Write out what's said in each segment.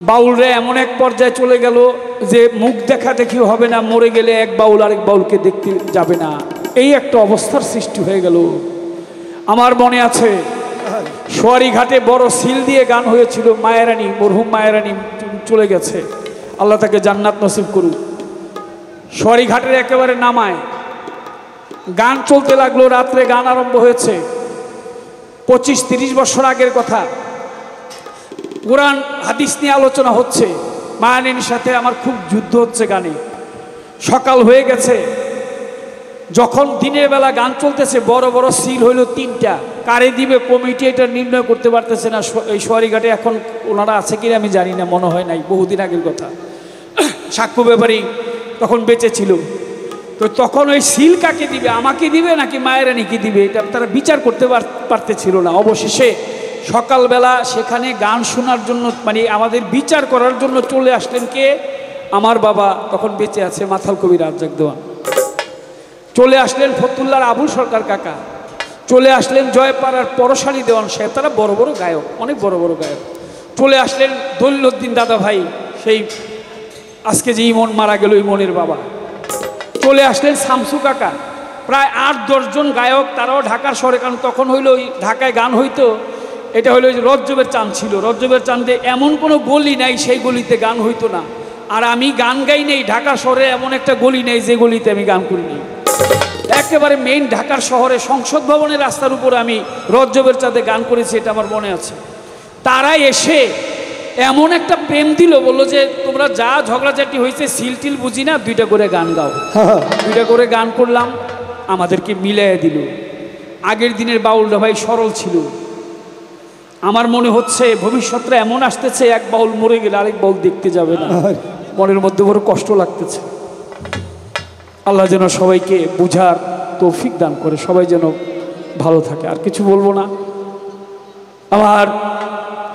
বাউলরা এমন এক পর্যায়ে চলে গেল যে মুখ দেখা দেখি হবে না, মরে গেলে এক বাউল আরেক বাউলকে দেখতে যাবে না, এই একটা অবস্থার সৃষ্টি হয়ে গেল। আমার মনে আছে সোয়ারি ঘাটে বড় সিল দিয়ে গান হয়েছিল, মায়েরানী, মরহুম মায়েরানী চলে গেছে, আল্লাহ তাকে জান্নাত নসিব করুক। সোয়ারি ঘাটের একেবারে নামায় গান চলতে লাগলো, রাত্রে গান আরম্ভ হয়েছে। 25-30 বছর আগের কথা, কোরআন হাদিস নিয়ে আলোচনা হচ্ছে, মায়ারানীর সাথে আমার খুব যুদ্ধ হচ্ছে গানে। সকাল হয়ে গেছে, যখন দিনের বেলা গান চলতেছে, বড় বড় সিল হইল 3টা, কারে দিবে কমিটি এটা নির্ণয় করতে পারতেছে না। এই সোয়ারিঘাটে এখন ওনারা আছে কিনা আমি জানি না, মনে হয় নাই, বহুদিন আগের কথা। সাক্ষ্য ব্যাপারী তখন বেঁচে ছিল, তো তখন ওই সিল কাকে দিবে, আমাকে দিবে নাকি মায়েরানীকে দিবে, এটা তারা বিচার করতে পারতেছিল না। অবশেষে সকালবেলা সেখানে গান শোনার জন্য, মানে আমাদের বিচার করার জন্য চলে আসলেন কে, আমার বাবা তখন বেঁচে আছে, মাথাল কবি রাজ্জাক দেওয়ান। চলে আসলেন ফতুল্লার আবুল সরকার কাকা, চলে আসলেন জয়পাড়ার পরশালী দেওয়ান সাহেব, তারা বড় বড় গায়ক, অনেক বড় বড় গায়ক। চলে আসলেন দলিলউদ্দিন দাদা ভাই, সেই আজকে যে ইমন মারা গেল ইমনের বাবা। চলে আসলেন শামসু কাকা, প্রায় 8-10 জন গায়ক, তারাও ঢাকার শহরে। কারণ তখন হইলো ওই ঢাকায় গান হইতো, এটা হলো রজ্জবের চাঁদ ছিল, রজ্জবের চাঁদে এমন কোনো গলি নাই সেই গলিতে গান হইতো না। আর আমি গান গাই নেই, ঢাকা শহরে এমন একটা গলি নেই যে গলিতে আমি গান করিনি। একেবারে মেইন ঢাকার শহরে সংসদ ভবনের রাস্তার উপরে আমি রজ্জবের চাঁদে গান করেছি, এটা আমার মনে আছে। তারাই এসে এমন একটা প্রেম দিল, বললো যে তোমরা যা ঝগড়াঝাটি হয়েছে সিল টিল বুঝি না, 2টা করে গান গাও। 2টা করে গান করলাম, আমাদেরকে মিলাই দিল। আগের দিনের বাউলরা ভাই সরল ছিল। আমার মনে হচ্ছে ভবিষ্যৎটা এমন আসতেছে, এক বাউল মরে গেলে আরেক বাউল দেখতে যাবে না, মনের মধ্যে বড় কষ্ট লাগতেছে। আল্লাহ যেন সবাইকে বুঝার তৌফিক দান করে, সবাই যেন ভালো থাকে। আর কিছু বলবো না। আমার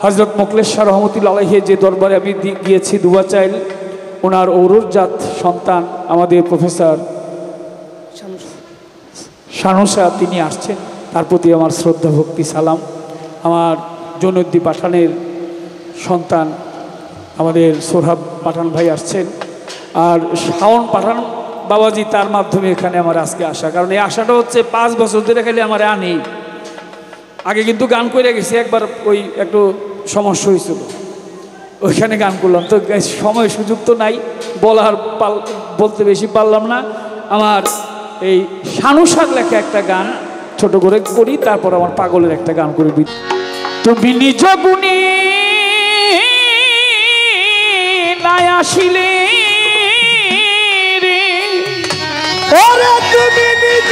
হযরত মোখলেসশাহ রহমতুল্লাহ আলাইহি যে দরবারে আমি গিয়েছি দুয়া চাইল, ওনার ঔরজাত সন্তান আমাদের প্রফেসর শানুসা, তিনি আসছেন, তার প্রতি আমার শ্রদ্ধা ভক্তি সালাম। আমার জৈনুদ্দিন পাঠানের সন্তান আমাদের সোহরাব পাঠান ভাই আসছেন, আর শাওন পাঠান বাবাজি, তার মাধ্যমে এখানে আমার আজকে আসা। কারণ এই আশাটা হচ্ছে 5 বছর ধরে খালি আমার আনি। আগে কিন্তু গান করে গেছি, একবার ওই একটু সমস্যা হয়েছিল, ওইখানে গান করলাম। তো সময় সুযোগ তো নাই, বলতে বেশি পারলাম না। আমার এই শানুসার লেখা একটা গান ছোট করে করি, তারপর আমার পাগলের একটা গান করে দিই। তুমি নিজ গুণে নাই আসিলে রে, ওরে তুমি নিজ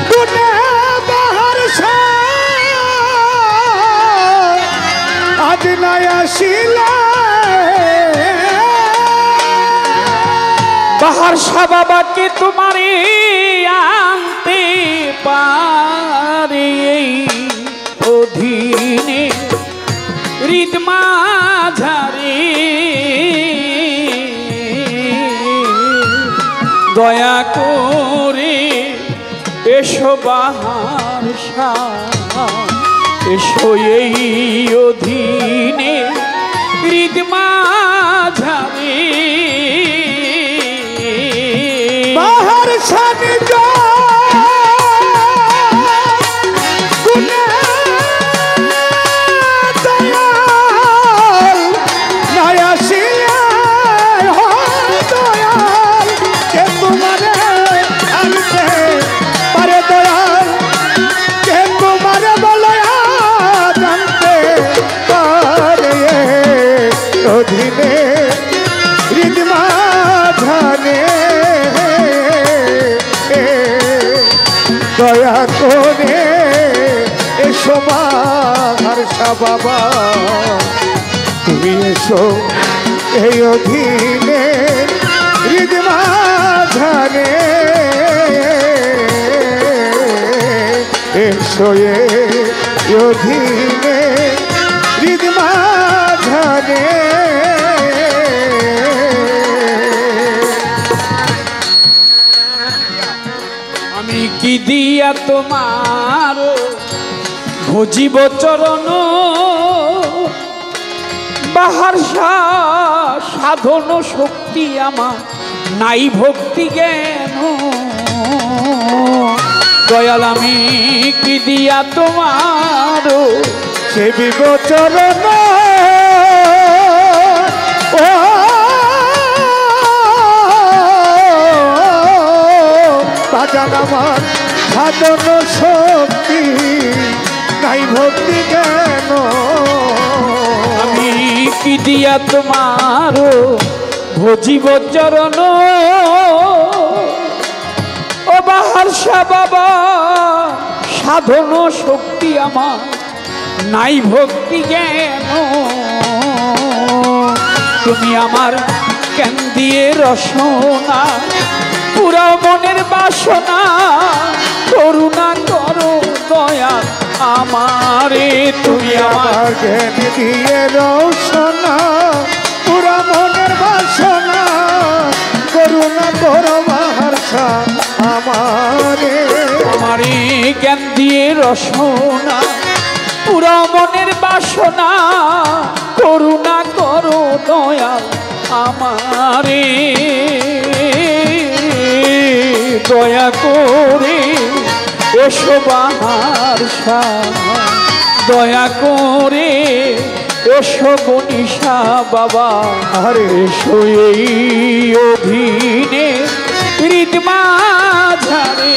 গুণে বাহার আজ নাই আসিলে, বাহার শাহ বাবাকে তোমারে আনতে পারে অধীনে হৃদ মাঝারে, দয়া করে এসো বাহার শাহ, এসো এই অধীনে হৃদ মাঝারে, বাহার শাহ দয়া করে এসো বাহার শাহ বাবা, তুমি এসো এই অধীনে হৃদ মাঝারে, এসো এই অধীনে হৃদ মাঝারে। আমি কি দিয়া তোমার ভজিব চরণ বাহারসা সাধন শক্তি আমার নাই ভক্তি জ্ঞান দয়াল আমি কি দিয়া তোমার সেবিব চরণ ও বাজান আমার সাধন শক্তি নাই ভক্তি জ্ঞান আমি কি দিয়া তোমার ভজিব চরণ ও বাহারসা বাবা সাধন শক্তি আমার নাই ভক্তি জ্ঞান তুমি আমার জ্ঞান দিয়ে রসনা পুরা মনের বাসনা করুণা করো দয়া আমারে তুমি আমার জ্ঞান দিয়ে রসনা পুরা মনের বাসনা করুণা করো বাহারসা আমারে আমারে জ্ঞান দিয়ে রসনা পুরা মনের বাসনা করুণা করো দয়া আমারে দয়া করে এসো বাহারসা দয়া করে এসো বনিশা বাবা আরে এসো এই অধীনে হৃদমাঝারে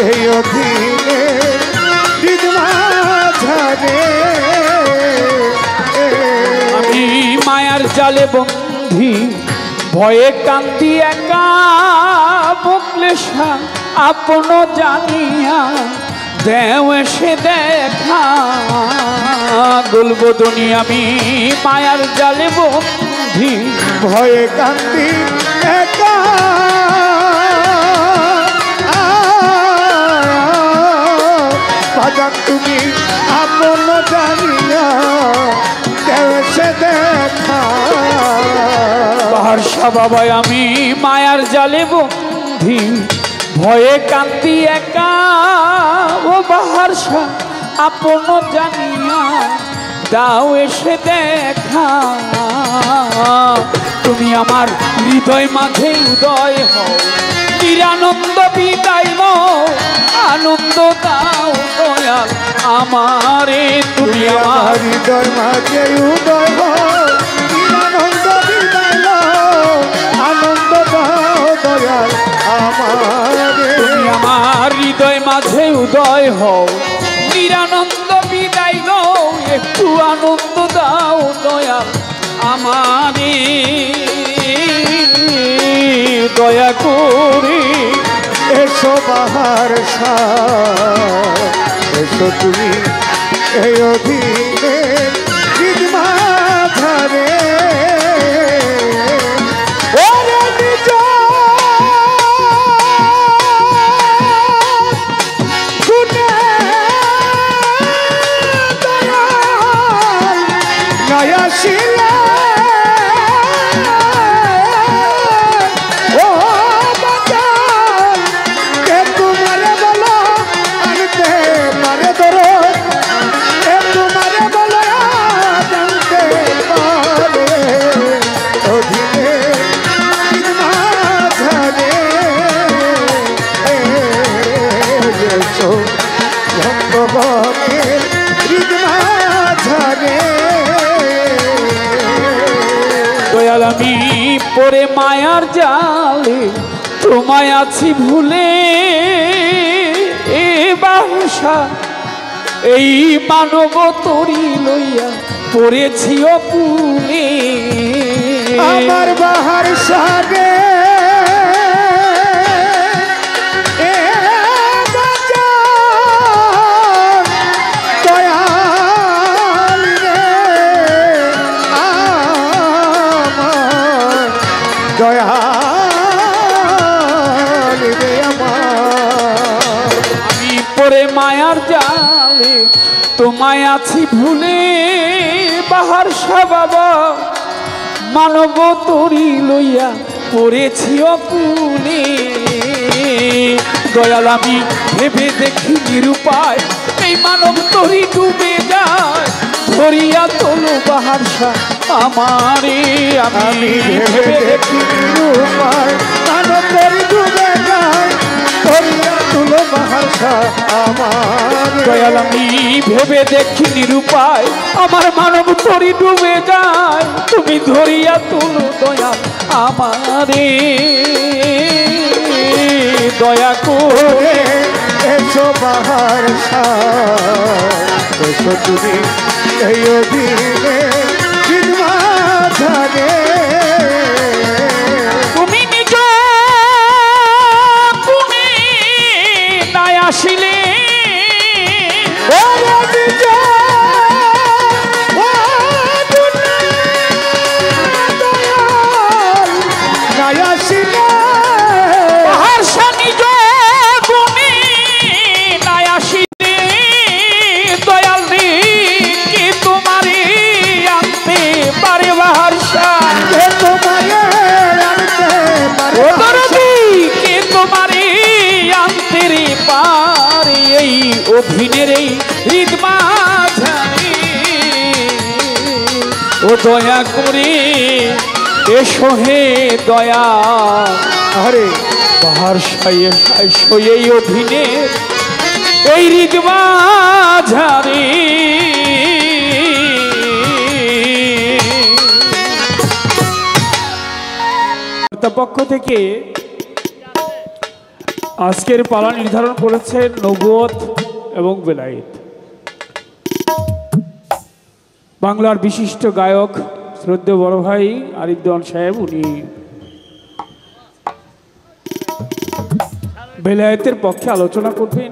এই অধীনে আমি মায়ার জালে বন্ধি ভয়ে কান্দি একা বকলেশা আপন জানিয়া দেও এসে দেখা গুলবদনি আমি মায়ার জালে বন্ধি ভয়ে কান্দি একা বাজান তুমি আপন জানিয়া দেশে দেখা বাহারসা বাবা আমি মায়ার জালে বন্ধি ভয়ে কান্দি একা ও বাহারসা আপন জানিয়া দাও এসে দেখা তুমি আমার হৃদয় মাঝে উদয় হও নিরানন্দ বিদায় আনন্দ দাও দয়াল আমারে তুমি আমার হৃদয় মাঝে উদয় হও নিরানন্দ বিদায় আনন্দ দাও দয়াল আমারে তুমি আমার হৃদয় মাঝে উদয় হও নিরানন্দ বিদায় একটু আনন্দ দাও দয়াল আমারে দয়া করে এসো বাহারসা এসো তুমি এই অধীনে হৃদমাঝারে ওরে নিজ গুণে দয়াল নয়াশিলা দয়াল আমি পরে মায়ার জালে তোমায় আছি ভুলে এ বাহুসা এই মানব তরি লইয়া পড়েছি অপুলে আমার বাহারসা রে দয়াল রে আমার। আমি পরে মায়ার জালে তোমায় আছি ভুলে বাহার বাবা মানব তরি লইয়া পড়েছি অকুলে। দয়াল আমি ভেবে দেখি নিরুপায় এই মানব তরি ডুবে যায় ধরিয়া তোলো বাহার আমারে। আমি ভেবে দেখি নিরুপায় মানব তরি ডুবে যায় ধরিয়া তুলো বাহার আমার। দয়াল আমি ভেবে দেখি নিরুপায় আমার মানব তরি ডুবে যায় তুমি ধরিয়া তুলো দয়াল আমারে। দয়া করে এসো বাহার এসো তুমি এই অধীনে বিদ্বাধানে। তুমি নিজ গুণে নাই আসিলে অধীনের এই হৃদ মাঝারে। ও দয়া করে এসো হে দয়া আরে বাহার এই অধীনে এই হৃদ মাঝারে। পক্ষ থেকে আজকের পালা নির্ধারণ করেছে নবুয়ত এবং বেলায়েত। বাংলার বিশিষ্ট গায়ক শ্রদ্ধেয় বড় ভাই আরিফ দেওয়ান সাহেব উনি বেলায়েতের পক্ষে আলোচনা করবেন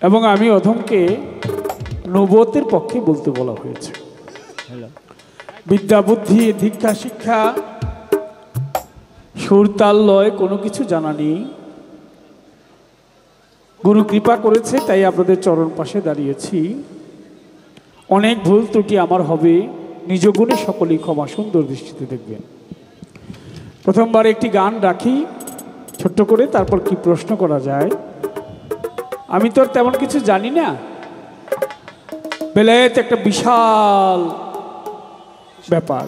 এবং আমি অধমকে নবুয়তের পক্ষে বলতে বলা হয়েছে। বিদ্যা বুদ্ধি দীক্ষা শিক্ষা সুর তাল লয় কোনো কিছু জানা নেই। গুরু কৃপা করেছে তাই আপনাদের চরণ পাশে দাঁড়িয়েছি। অনেক ভুল ত্রুটি আমার হবে, নিজ গুণে সকলেই ক্ষমা সুন্দর দৃষ্টিতে দেখবেন। প্রথমবার একটি গান রাখি ছোট্ট করে, তারপর কি প্রশ্ন করা যায়। আমি তো তেমন কিছু জানি না। বেলায়েত একটা বিশাল ব্যাপার,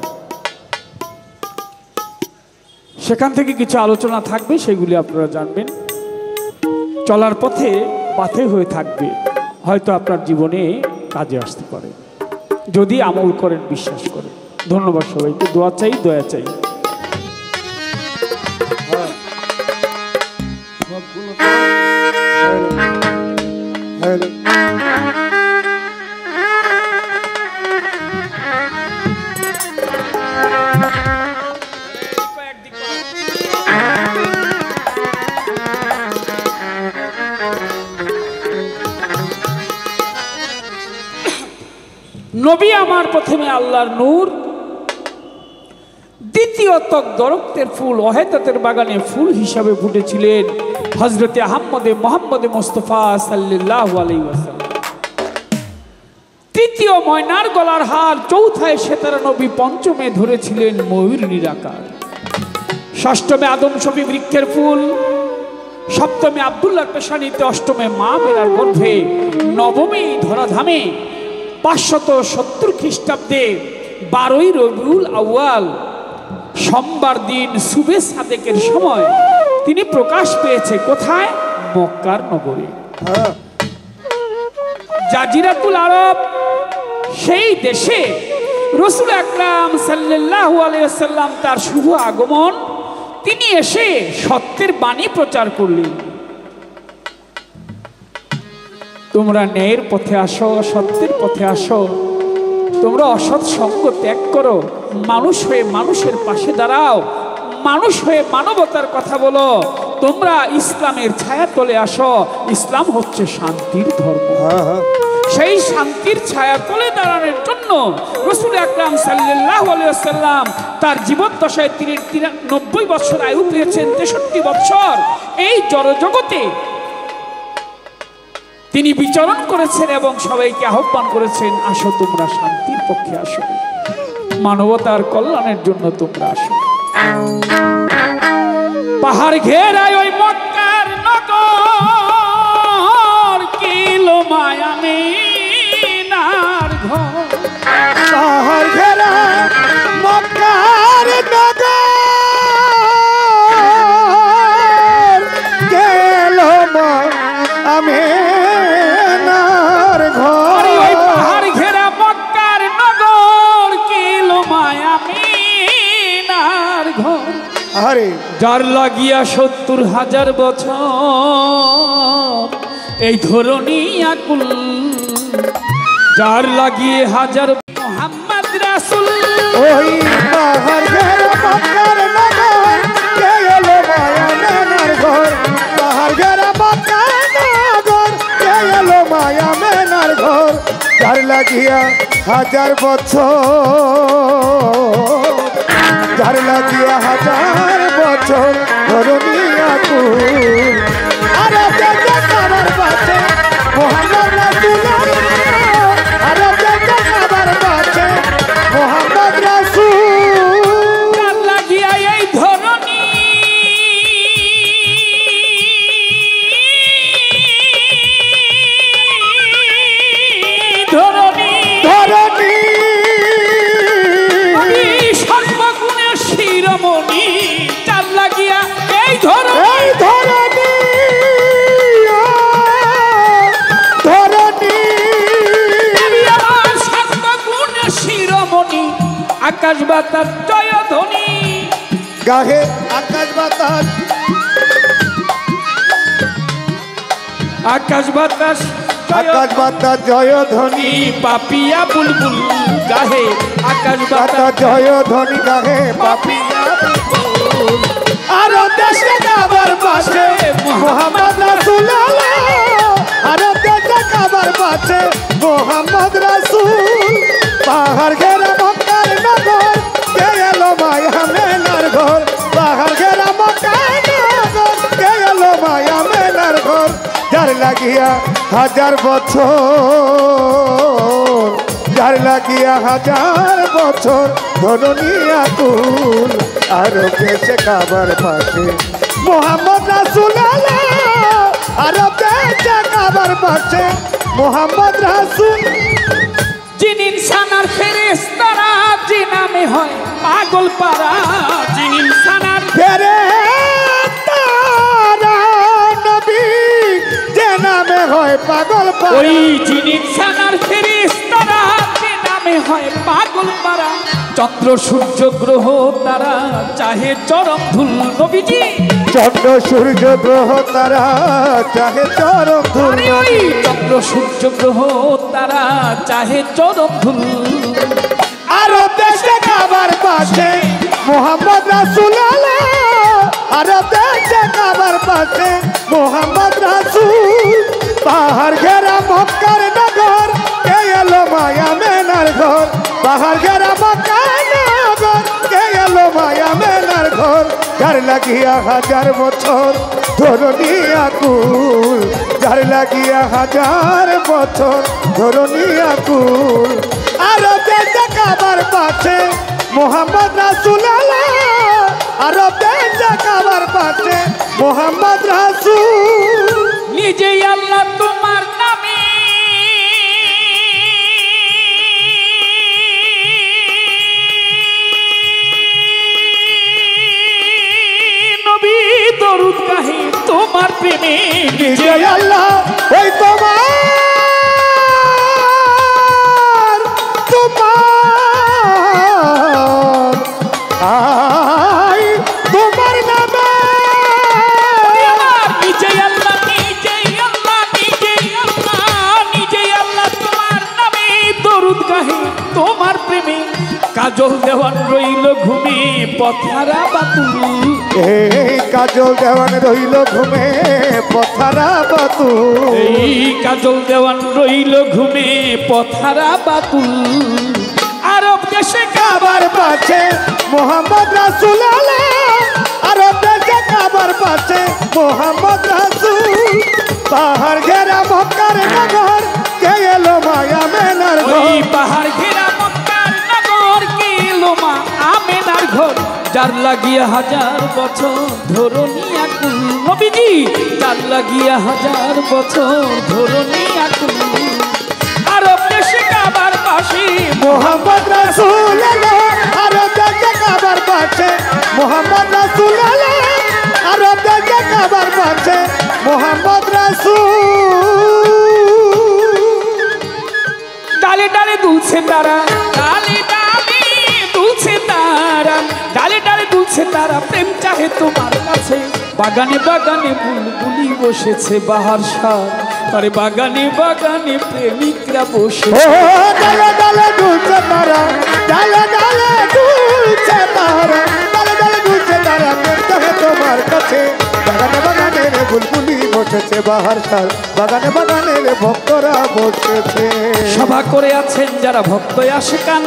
সেখান থেকে কিছু আলোচনা থাকবে, সেগুলি আপনারা জানবেন। চলার পথে পাথে হয়ে থাকবে, হয়তো আপনার জীবনে কাজে আসতে পারে যদি আমল করেন, বিশ্বাস করেন। ধন্যবাদ সবাইকে। দোয়া চাই, দয়া চাই। নবী আমার প্রথমে আল্লাহর নূর, দ্বিতীয় তক দরক্তের ফুল ওহেদাতের বাগানে ফুল হিসাবে ফুটেছিলেন হযরতে আহমদে মোহাম্মদে মুস্তাফা সাল্লাল্লাহু আলাইহি ওয়াসাল্লাম। তৃতীয় ময়নার গলার হার, চৌথায় সেতারা নবী, পঞ্চমে ধরেছিলেন ময়ূর নিরাকার, ষষ্ঠমে আদম শফি বৃক্ষের ফুল, সপ্তমে আব্দুল্লাহর পেশানিতে, অষ্টমে মা মেরার গর্ভে, নবমে ধরাধামে 570 খ্রিস্টাব্দে 12ই রবিউল আউয়াল সোমবার দিন সুবে সাদেকের সময় তিনি প্রকাশ পেয়েছে। কোথায়? মক্কার নগরে, জাজিরাতুল আরব। সেই দেশে রাসূল আকরাম সাল্লাল্লাহু আলাইহি ওয়াসাল্লাম তার শুভ আগমন, তিনি এসে সত্যের বাণী প্রচার করলেন। তোমরা ন্যায়ের পথে আসো, সত্যের পথে আসো, তোমরা অসৎ সঙ্গ ত্যাগ করো, মানুষ হয়ে মানুষের পাশে দাঁড়াও, মানুষ হয়ে মানবতার কথা বলো, তোমরা ইসলামের ছায়া তলে আসো। ইসলাম হচ্ছে শান্তির ধর্ম। সেই শান্তির ছায়া তলে দাঁড়ানোর জন্য রাসূল আকরাম সাল্লাল্লাহু আলাইহি ওয়াসাল্লাম তার জীবদ্দশায় তিনি 90 বছর আয়ু পেয়েছেন, 63 বছর এই জড়জগতে তিনি বিচরণ করেছেন এবং সবাইকে আহ্বান করেছেন, আসো তোমরা শান্তির পক্ষে আসো, মানবতার কল্যাণের জন্য তোমরা আসো। পাহাড় ঘেরায় ওই মক্কার নগর, কিলো মায়ামিনার ঘর। পাহাড় ঘেরা মক্কার নগর, গেল আমিনার ঘর। ওই পাহাড় ঘেরা মক্কার নগর, কিলো মায়ামিনার ঘর। আরে যার লাগিয়া 70,000 বছর এই ধরণী আকুল, যার লাগিয়ে হাজার মুহাম্মদ রাসূল। ওই পাহাড় ঘেরা মক্কার নগর, গেল মায়ামিনার ঘর। পাহাড় ঘেরা মক্কার নগর, গেল মায়ামিনার ঘর। যার লাগিয়া 1000 বছর, যার লাগিয়া 1000 বছর ধরণী আকুল। আরে দেখে কাবার বাঁচে মুহাম্মদ রাসূল, আরে দেখে কাবার বাঁচে মুহাম্মদ রাসূল। যার লাগিয়া এই ধরণী ধরণী ধরণী সর্বগুণের শিরোমণি, যার লাগিয়া এই ধরণী এই ধরণী ধরণী আমার সর্বগুণের শিরোমণি, আকাশ বাতাস জয়ধ্বনি। গাহে আকাশ বাতাস, আকাশ বাতাস আকাশ বাতাস জয় ধ্বনি, পাপিয়া বুলবুল গাহে, আকাশ বাতাস বাতাস জয় ধ্বনি গাহে পাপিয়া বুলবুল। আর দেশে কাবার পাশে মুহাম্মদ রাসূল, আর দেশে কাবার পাশে মুহাম্মদ রাসূল। পাহাড় ঘেরা মক্কার নগর, গেল মায়ামিনার ঘর। পাহাড় ঘেরা মক্কার নগর, গেল মায়ামিনার ঘর। যার লাগিয়া 1000 বছর, যার লাগিয়া 1000 বছর ধরণী আকুল। আর দেশে কাবার পাশে মুহাম্মদ রাসূল, আর দেশে কাবার পাশে মুহাম্মদ রাসূল। জিন ইনসানার ফেরেশতারা যে নামে হয় পাগল পারা, জিন ইনসানার ফেরেশতারা নবী যে নামে হয় পাগল পারা। ওই জিন ইনসানার ফেরেশতারা যে নামে হয় পাগল পারা। চন্দ্র সূর্য গ্রহ তারা চাহে চরম ধুল, নবীজি চন্দ্র সূর্য গ্রহ তারা চাহে চরম ধুল। আরে ওই চন্দ্র সূর্য গ্রহ তারা চাহে চরম ধুল। আর দেশে কাবার পাশে মুহাম্মদ রাসূল, আর দেশে কাবার পাশে মুহাম্মদ রাসূল। পাহাড় ঘেরা মক্কার নগর, গেল মায়ামিনার ঘর। পাহাড় ঘেরা মক্কার নগর, গেল মায়ামিনার ঘর। যার লাগিয়া 1000 বছর ধরণী আকুল, যার লাগিয়া 1000 বছর ধরণী আকুল। আর দেশে কাবার পাশে মুহাম্মদ রাসূল, আর দেশে কাবার পাশে মুহাম্মদ রাসূল। নিজেই আল্লাহ তোমার নামে নবী দরুদ গাহে, তোমার প্রেমে নিজে আল্লাহ ওই তোমার আই তোমার নামে। নিজেই আল্লাহ, নিজেই আল্লাহ, নিজেই আল্লাহ, নিজেই আল্লাহ তোমার নামে দরুদ গাহে, তোমার প্রেমে কাজল দেওয়ান রইল ঘুমে, পথহারা বাতুল। এই কাজল দেওয়ান রইল ঘুমে পথারা বাতুল এই কাজল দেওয়ান রইল ঘুমে পথারা বাতুল আরব দেশে কাবার পাশে মোহাম্মদ রাসূল আরব দেশে কাবার পাশে মোহাম্মদ রাসূল পাহাড় ঘেরা মক্কার নগর কে এলো মায়া মেনার ওই ঘর পাহাড় ঘেরা মক্কার নগর কে এলো মা আমেনার ঘর যার লাগিয়া হাজার বছর ধরনী আকুল নবীজি যার লাগিয়া হাজার বছর ধরনী আকুল আরব দেশে কাবার পাশে মোহাম্মদ রাসূল আরব দেশে কাবার পাশে মোহাম্মদ রাসূল আরব দেশে কাবার পাশে মোহাম্মদ রাসূল ডালে ডালে দুলছে তারা ডালে ডালে দুলছে তারা ডালে ডালে দুলছে তারা প্রেম চাহে তোমার কাছে বাগানে বাগানে বুলবুলি বসেছে বাহার সার আরে বাগানে বাগানে প্রেমিকরা বসে ও ডালে ডালে দুলছে তারা ডালে ডালে দুলছে তারা ডালে ডালে দুলছে তারা প্রেম চাহে তোমার কাছে বাগানে বাগানে রে বুলবুলি বসেছে বাহার সার বাগানে বাগানে রে ভক্তরা বসেছে সভা করে আছেন যারা ভক্ত আশিকান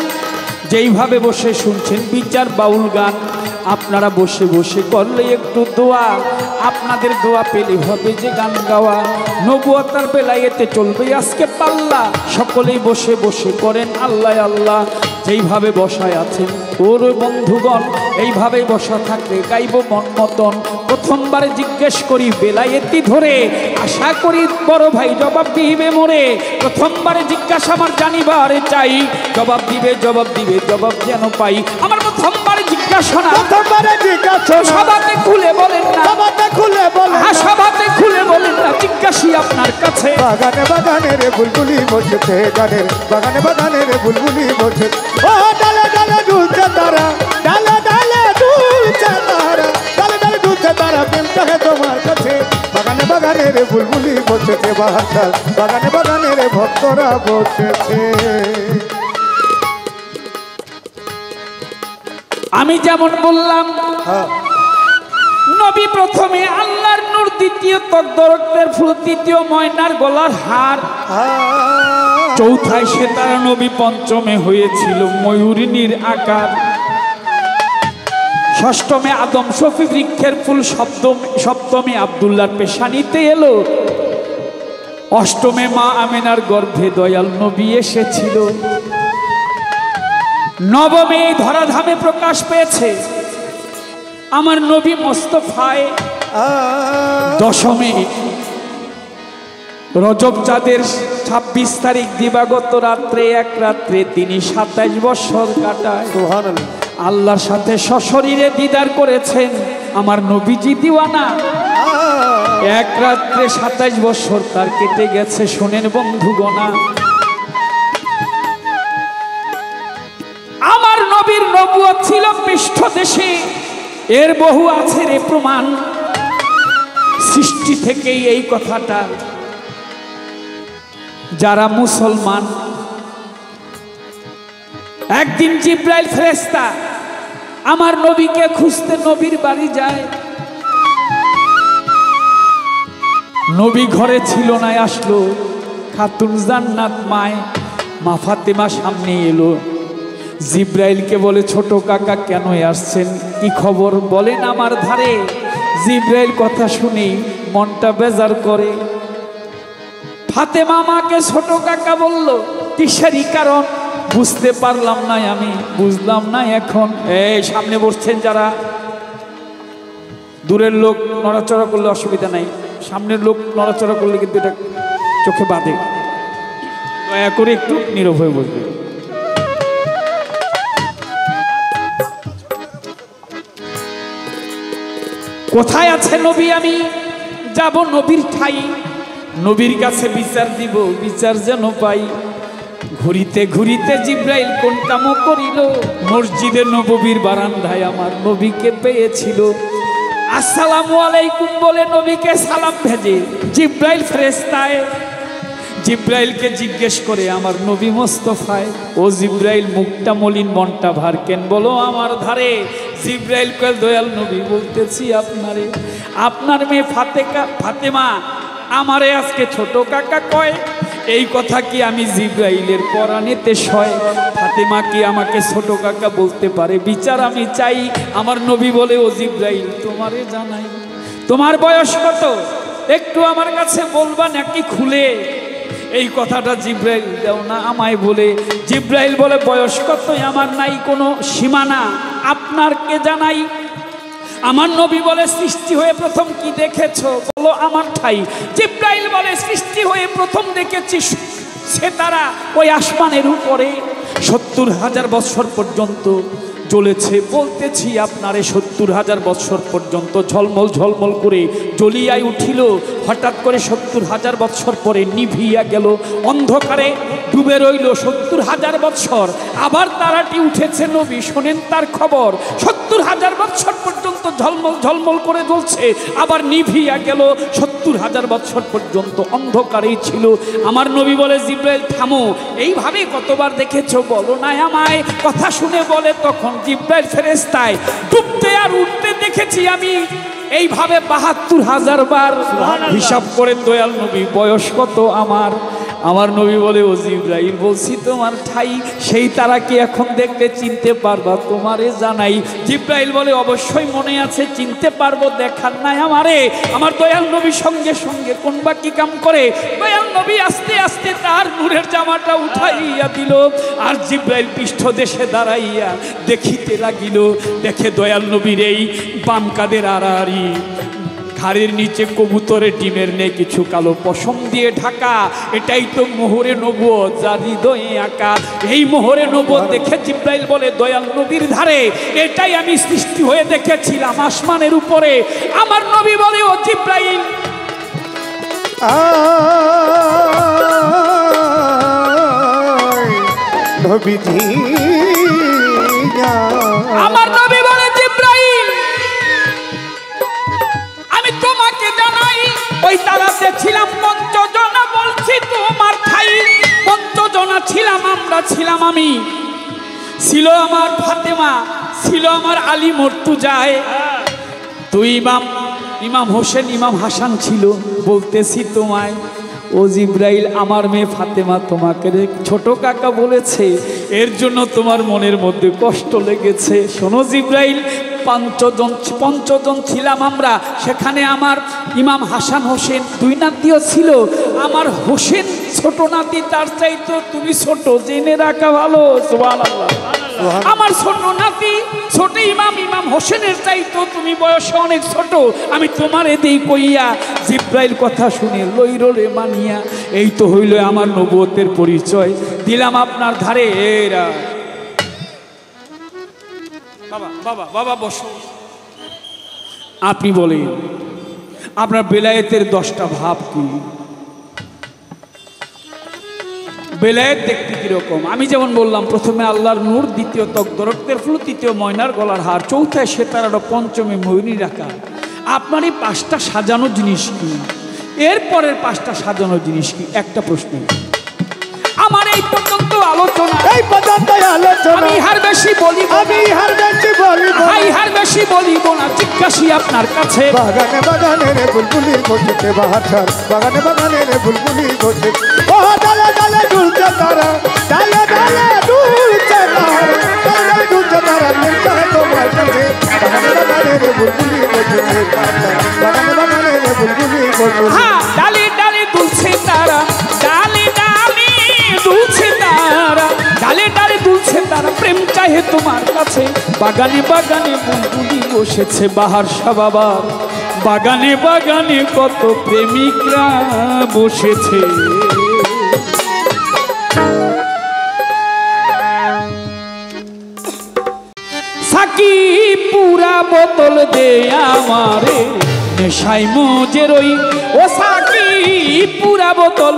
যেইভাবে বসে শুনছেন বিচার বাউল গান আপনারা বসে বসে করলে একটু দোয়া আপনাদের দোয়া পেলে হবে যে গান গাওয়া নবুয়তার বেলায় এতে চলবে আজকে পাল্লা সকলেই বসে বসে করেন আল্লাহ আল্লাহ যেইভাবে বসায় আছেন ওর বন্ধুগণ এইভাবেই বসা থাকলে গাইব মন মতন প্রথমবারে জিজ্ঞেস করি বেলায়েতি ধরে আশা করি বড় ভাই জবাব দিবে মোরে প্রথমবারে জিজ্ঞাসা আমার জানিবারে চাই জবাব দিবে জবাব যেন পাই আমার প্রথমবারে জিজ্ঞাসা না প্রথমবারে জিজ্ঞাসা সবাতে খুলে বলেন না সবাতে খুলে বলে সবাতে খুলে বলেন না জিজ্ঞাসি আপনার কাছে বাগানে বাগানে রে বুলবুলি বসেছে গানের বাগানে বাগানে রে বুলবুলি বসেছে ও ডালে ডালে দুলছে তারা ডালে ডালে দুলছে তারা ডালে ডালে দুলছে তারা প্রেম চাহে তোমার কাছে বাগানে বাগানে রে বুলবুলি বসেছে বাহার বাগানে বাগানে রে ভক্তরা বসেছে আমি যেমন বললাম নবী প্রথমে আল্লাহর নূর দ্বিতীয় তকদরতের ফুল তৃতীয় ময়নার গলার হার চৌথায় সেতারা নবী পঞ্চমে হয়েছিল ময়ূরিনীর আকার ষষ্ঠমে আদম শফি বৃক্ষের ফুল সপ্তমে আব্দুল্লাহর পেশানিতে এলো অষ্টমে মা আমেনার গর্ভে দয়াল নবী এসেছিল নবমে ধরাধামে প্রকাশ পেয়েছে আমার নবী মোস্তফায় দশমে রজব চাঁদের ২৬ তারিখ দিবাগত রাত্রে এক রাত্রে তিনি ২৭ বছর কাটায় আল্লাহর সাথে সশরীরে দিদার করেছেন আমার নবীজি দিওয়ানা এক রাত্রে ২৭ বছর তার কেটে গেছে শোনেন বন্ধুগণা আমার নবীর নবুয়ত ছিল পৃষ্ঠদেশে এর বহু আছে রে প্রমাণ সৃষ্টি থেকেই এই কথাটা যারা মুসলমান একদিন জিব্রাইল ফেরেশতা আমার নবীকে খুঁজতে নবীর বাড়ি যায় নবী ঘরে ছিল না আসলো খাতুন জান্নাত মায় মা ফাতেমা সামনে এলো জিব্রাইলকে বলে ছোট কাকা কেন আসছেন কি খবর বলেন আমার ধারে জিব্রাইল কথা শুনি মনটা বেজার করে ফাতেমা মাকে ছোট কাকা বলল কিসেরই কারণ বুঝতে পারলাম না আমি বুঝলাম না এখন এই সামনে বসছেন যারা দূরের লোক নড়াচড়া করলে অসুবিধা নাই সামনের লোক নড়াচড়া করলে কিন্তু এটা চোখে বাঁধে দয়া করে একটু নীরব হয়ে বসবে কোথায় আছে নবী আমি যাব নবীর ঠাই নবীর কাছে বিচার দিব বিচার যেন পাই ঘুরিতে ঘুরিতে জিব্রাইল কোন কাম করিল মসজিদে নববীর বারান্দায় আমার নবীকে পেয়েছিল আসসালামু আলাইকুম বলে নবীকে সালাম ভেজে জিব্রাইল ফেরেশতায় জিব্রাইলকে জিজ্ঞেস করে আমার নবী মোস্তফায় ও জিব্রাইল মুখটা মলিন মনটা ভার কেন বলো আমার ধারে জিব্রাইল কয় দয়াল নবী বলতেছি আপনারে, আপনার মেয়ে ফাতেমা আমারে আজকে ছোট কাকা কয়, এই কথা কি আমি জিব্রাইলের পরাণেতে শয়? ফাতেমা কি আমাকে ছোট কাকা বলতে পারে? বিচার আমি চাই। আমার নবী বলে, ও জিব্রাইল তোমারে জানাই, তোমার বয়স কত একটু আমার কাছে বলবা নাকি খুলে? এই কথাটা জিব্রাইল দাও না আমায় বলে। জিব্রাইল বলে বয়স কতই আমার নাই কোনো সীমানা, আপনার কে জানাই। আমার নবী বলে সৃষ্টি হয়ে প্রথম কি দেখেছো? বলো আমার ঠাই। জিব্রাইল বলে সৃষ্টি হয়ে প্রথম দেখেছি সে তারা ওই আসমানের উপরে 70,000 বৎসর পর্যন্ত জ্বলেছে। বলতেছি আপনারে 70,000 বৎসর পর্যন্ত ঝলমল ঝলমল করে জ্বলিয়াই উঠিল। হঠাৎ করে 70,000 বৎসর পরে নিভিয়া গেল, অন্ধকারে ডুবে রইল 70,000 বৎসর। আবার তারাটি উঠেছে, নবী শোনেন তার খবর। 70,000 বৎসর পর্যন্ত ঝলমল ঝলমল করে জ্বলছে, আবার নিভিয়া গেল। 70,000 বৎসর পর্যন্ত অন্ধকারেই ছিল। আমার নবী বলে জিব্রাইল থামো, এইভাবে কতবার দেখেছো বলো না আমায়? কথা শুনে বলে তখন জিব্রাইল ফেরেশতায় ডুবতে আর উঠতে দেখেছি আমি এইভাবে 72,000 বার। হিসাব করে দয়াল নবী বয়স কত আমার? আমার নবী বলে, ও জিব্রাইল বলছি তোমার ঠাই, সেই তারা কি এখন দেখলে চিনতে পারবা? তোমারে জানাই। জিব্রাইল বলে অবশ্যই মনে আছে, চিনতে পারবো, দেখার নাই আমারে। আমার দয়াল নবী সঙ্গে সঙ্গে কোন বা কি কাম করে দয়াল নবী আস্তে আস্তে তার নূরের জামাটা উঠাইয়া দিল। আর জিব্রাইল পৃষ্ঠ দেশে দাঁড়াইয়া দেখিতে লাগিল। দেখে দয়াল নবীর এই বাম কাদের আড়াআড়ি, ঘাড়ের নিচে কবুতরের ডিমের নেই কিছু কালো পশম দিয়ে ঢাকা। এটাই তো মোহরে নবুয়ত যার হৃদয়ে আঁকা। এই মোহরে নবুয়ত দেখে জিব্রাইল বলে দয়াল নবীর ধারে এটাই আমি সৃষ্টি হয়ে দেখেছিলাম আসমানের উপরে। আমার নবী বলে, ও জিব্রাইল নবীজি আমার নবী বলে জিব্রাইল আমি তোমাকে জানাই, ওই তারাতে ছিলাম 5 জনা, বলছি তোমার ঠাই। 5 জনা ছিলাম আমরা, ছিলাম আমি, ছিল আমার ফাতেমা, ছিল আমার আলী মর্তুজায়, তুই ইমাম হোসেন, ইমাম হাসান ছিল। বলতেছি তোমায়, ও জিব্রাইল আমার মেয়ে ফাতেমা তোমাকে ছোট কাকা বলেছে, এর জন্য তোমার মনের মধ্যে কষ্ট লেগেছে। শোনো জিব্রাইল, 5 জন ছিলাম আমরা, সেখানে আমার ইমাম হাসান হোসেন 2 নাতিও ছিল। আমার হোসেন ছোট নাতি, তার চাইতো তুমি ছোট, জেনে রাখা ভালো। সুবহানাল্লাহ। আমার ছোট নাতি ছোট ইমাম হোসেনের চাইতো তুমি বয়সে অনেক ছোট, আমি তোমারে দেই কইয়া। জিব্রাইল কথা শুনে লইল রে মানিয়া, এই তো হইল আমার নবুয়তের পরিচয়, দিলাম আপনার ধারে। এরা বাবা বাবা বাবা বসো। আপনি বলেন আপনার বেলায়েতের 10টা ভাব কি? বেলায়েত দেখতে কিরকম? আমি যেমন বললাম, প্রথমে আল্লাহর নূর, দ্বিতীয় তকদরক্তের ফুল, তৃতীয় ময়নার গলার হার, চৌথায় সেতারার, পঞ্চমে ময়ূরীর আঁকা। আপনার এই 5টা সাজানো জিনিস কি? এরপরের 5টা সাজানো জিনিস কি? একটা প্রশ্ন। আমার এই পর্যন্ত আলোচনা, আমি হার বেশি বলিব না, জিজ্ঞাসি আপনার কাছে। বাগানে বাগানে রে বুলবুলি বসেছে বাহার, বাগানে বাগানে রে বুলবুলি বসে, ও ডালে ডালে দুলছে তারা, ডালে ডালে দুলছে তারা, ডালে ডালে দুলছে তারা, মিলতে হয় তোমার কাছে। বাগানে বাগানে রে বুলবুলি বসেছে বাহার, বাগানে বাগানে রে বুলবুলি বসে। হ্যাঁ, ডালে ডালে দুলছে তারা, ডালে ডালে দুলছে তারা, ডালে ডালে দুলছে তারা, প্রেম চাহে তোমার কাছে। বাগানে বাগানে বুলবুলি বসেছে বাহার শাবাবার, বাগানে বাগানে কত প্রেমিকরা বসেছে। সাকি পুরা বোতল দে আমারে, নেশাই মজে রই। ও সাকি পুরা বোতল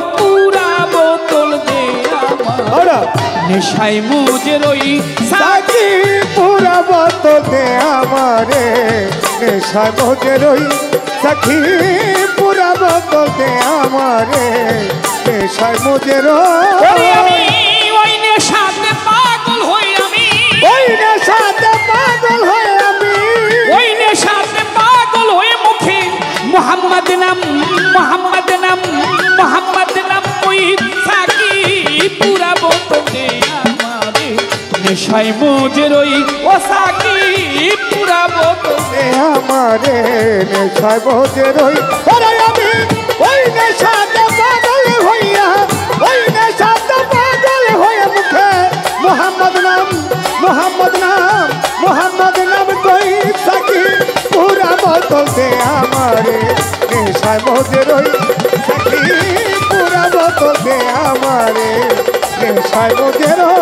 দে আমারে, নেশাই মজে রই। সাকি পুরা বোতল দে আমারে, নেশাই মজে রই। সাকি পুরা বোতল দে আমারে, নেশাই মজে রই। আমি ওই নেশাতে পাগল হই, আমি ওই নেশাতে পাগল হয়ে আমি নেশায় মোজের ওই ও সাকি পুরা বোতল আমারে নেশায় বোঝে রই ওরে আমি ওই নেশাতে পাগল হইয়া ওই নেশাতে পাগল হইয়া মুখে মোহাম্মদ নাম মোহাম্মদ নাম মোহাম্মদ নাম কই সাকি পুরা বোতল দে আমারে নেশায় বোঝে রই সাকি পুরা বোতল দে আমারে নেশায় বোঝে রই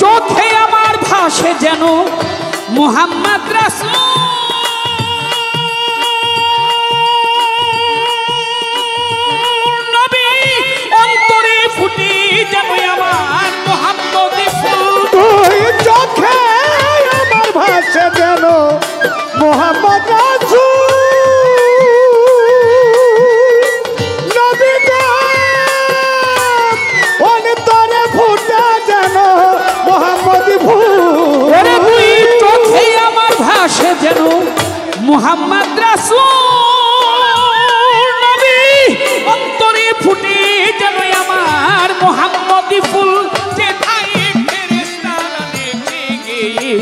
চোখে আমার ভাসে যেন মুহাম্মদ রাসূল নবী অন্তরে ফুটে যেন আমার মুহাম্মদ ফুল তুই চোখে আমার ভাষে যেন মোহাম্মদ রাসূল নবী গো অন্তরে ফুটে যেন মোহাম্মদ ফুল ওরে তুই চোখে আমার ভাসে যেন মুহাম্মদ রাসূল নবী অন্তরে ফুটে যেন আমার মুহাম্মদ ফুল যেথায় ফেরেশতারা নেচে গেয়ে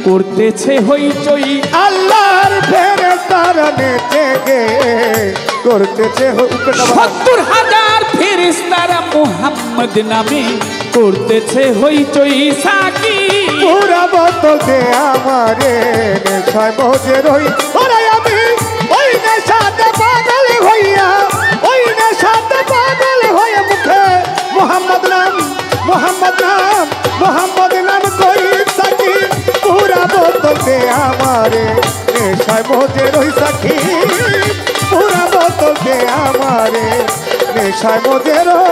করতেছে হইচই আল্লাহর ফেরেশতারা নেচে গে করতেছে ৭০,০০০ ফেরেশতারা মুহাম্মদ নামে করতেছে হইচই সাকি পুরা বোতল দে আমারে নেশায় বোঝে রই ওরে আমি ওই নেশাতে পাগল হইয়া ওই নেশাতে পাগল হইয়া মুখে মোহাম্মদ নাম মোহাম্মদ নাম মোহাম্মদ নাম কই সাকি পুরা বোতল দে আমারে নেশায় বোঝে রই সাকি পুরা বোতল দে আমারে নেশায় বোঝে রই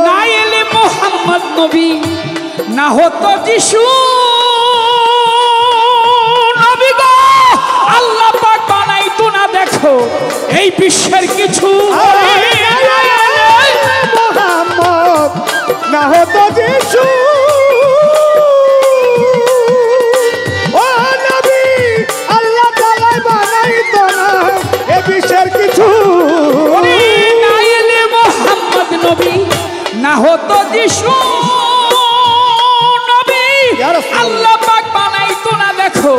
না এলে মুহাম্মদ নবী না হতো যিশু নবী গো আল্লাহ পাক বানাইতো না দেখো এই বিশ্বের কিছু মোহাম্মদ না হতো যিশু ও নবী আল্লাহ তাআলা বানাইতো না এ বিশ্বের কিছু না এলে মুহাম্মদ নবী না হতো যিশু নবী ইয়া রাসূলুল্লাহ। আল্লাহ পাক বানাইতো না দেখো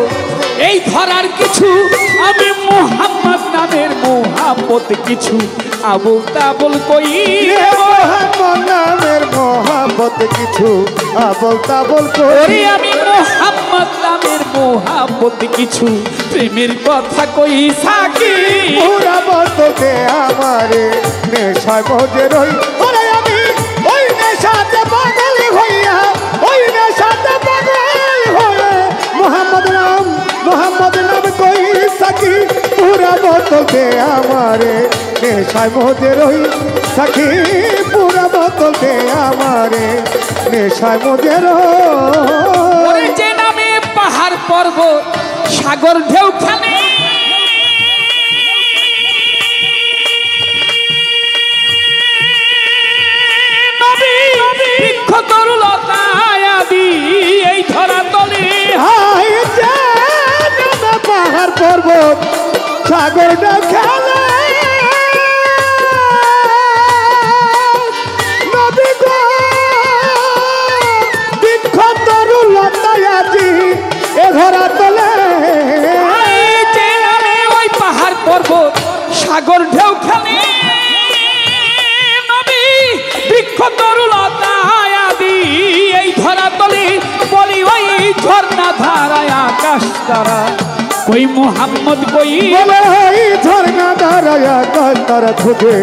এই ধরার কিছু আমি মুহাম্মদ নামের মোহাম্মদ কিছু আবুল তাবুল কই এ মোহাম্মদ নামের মোহাম্মত কিছু আবল তাবল ওরে করি আমি মুহাম্মদ নামের মোহাম্মদ কিছু প্রেমের কথা কই সাকি পুরা বলতে আমারে নেশায় বোঝে রই ওরে আমি ওই নেশাতে পাগল হইয়া ওই নেশাতে পাগল হয়ে মোহাম্মদ নাম কই সাকি পুরা বলতে আমারে নেশায় বোঝে রই সাকি পুরা বলতে আমারে নেশায় বোঝে রই ওরে যে নামে পাহাড় পর্বত সাগর ঢেউ খানে নবী বৃক্ষ তরুলতা আদি এই ধরা তলে হাই যে নামে পাহাড় পর্বত সাগর খেলে নবী গো বৃক্ষ তরুলতায়াজি এ ধরা তলে এই যে নামে ওই পাহাড় পর্বত সাগর ঢেউ খানে নবী বৃক্ষ তরুলতা আদি এই ধরা তলে বলি ওই ঝর্ণা ধারায় আকাশ তারা কই মোহাম্মদ কই বলে ওই ঝর্ণা দাঁড়ায়া তারা খুঁজে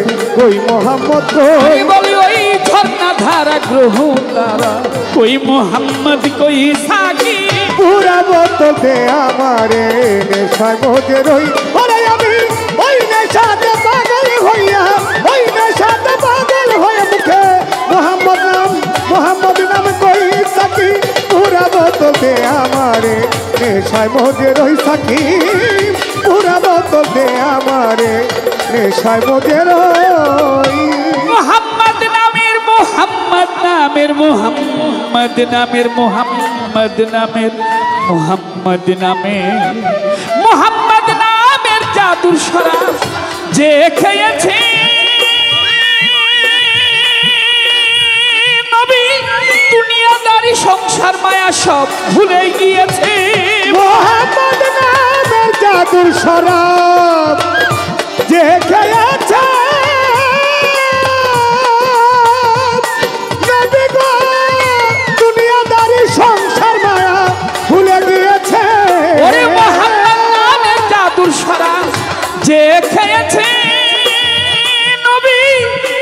ওই মোহাম্মদ কই বলি ওই ঝর্ণা ধারা গ্রহ তারা কই মোহাম্মদ কই সাকি পুরা বলতে আমারে নেশায় বোঝে রই ওরে আমি ওই নেশাতে পাগল হইয়া ওই নেশাতে পাগল হয়ে মুখে মোহাম্মদ নাম কই সাকি পুরা বলতে আমারে নেশায় বোঝে রই সাকি পুরা বলতে আমারে নেশায় বোঝে রই মোহাম্মদ নামের মোহাম্মদ নামের মোহাম্মদ নামের মোহাম্মদ নামের মোহাম্মদ নামের মোহাম্মদ নামের জাদুর শরাব যে খেয়েছে নবী দুনিয়াদার দাড়ি সংসার মায়া সব ভুলে গিয়েছে। মোহাম্মদ নামের জাদুর শরাব যে খেয়েছে নবী গো দুনিয়াদারি সংসার মায়া ভুলে গিয়েছে। ওরে মোহাম্মদ নামের জাদুর শরাব যে খেয়েছে নবী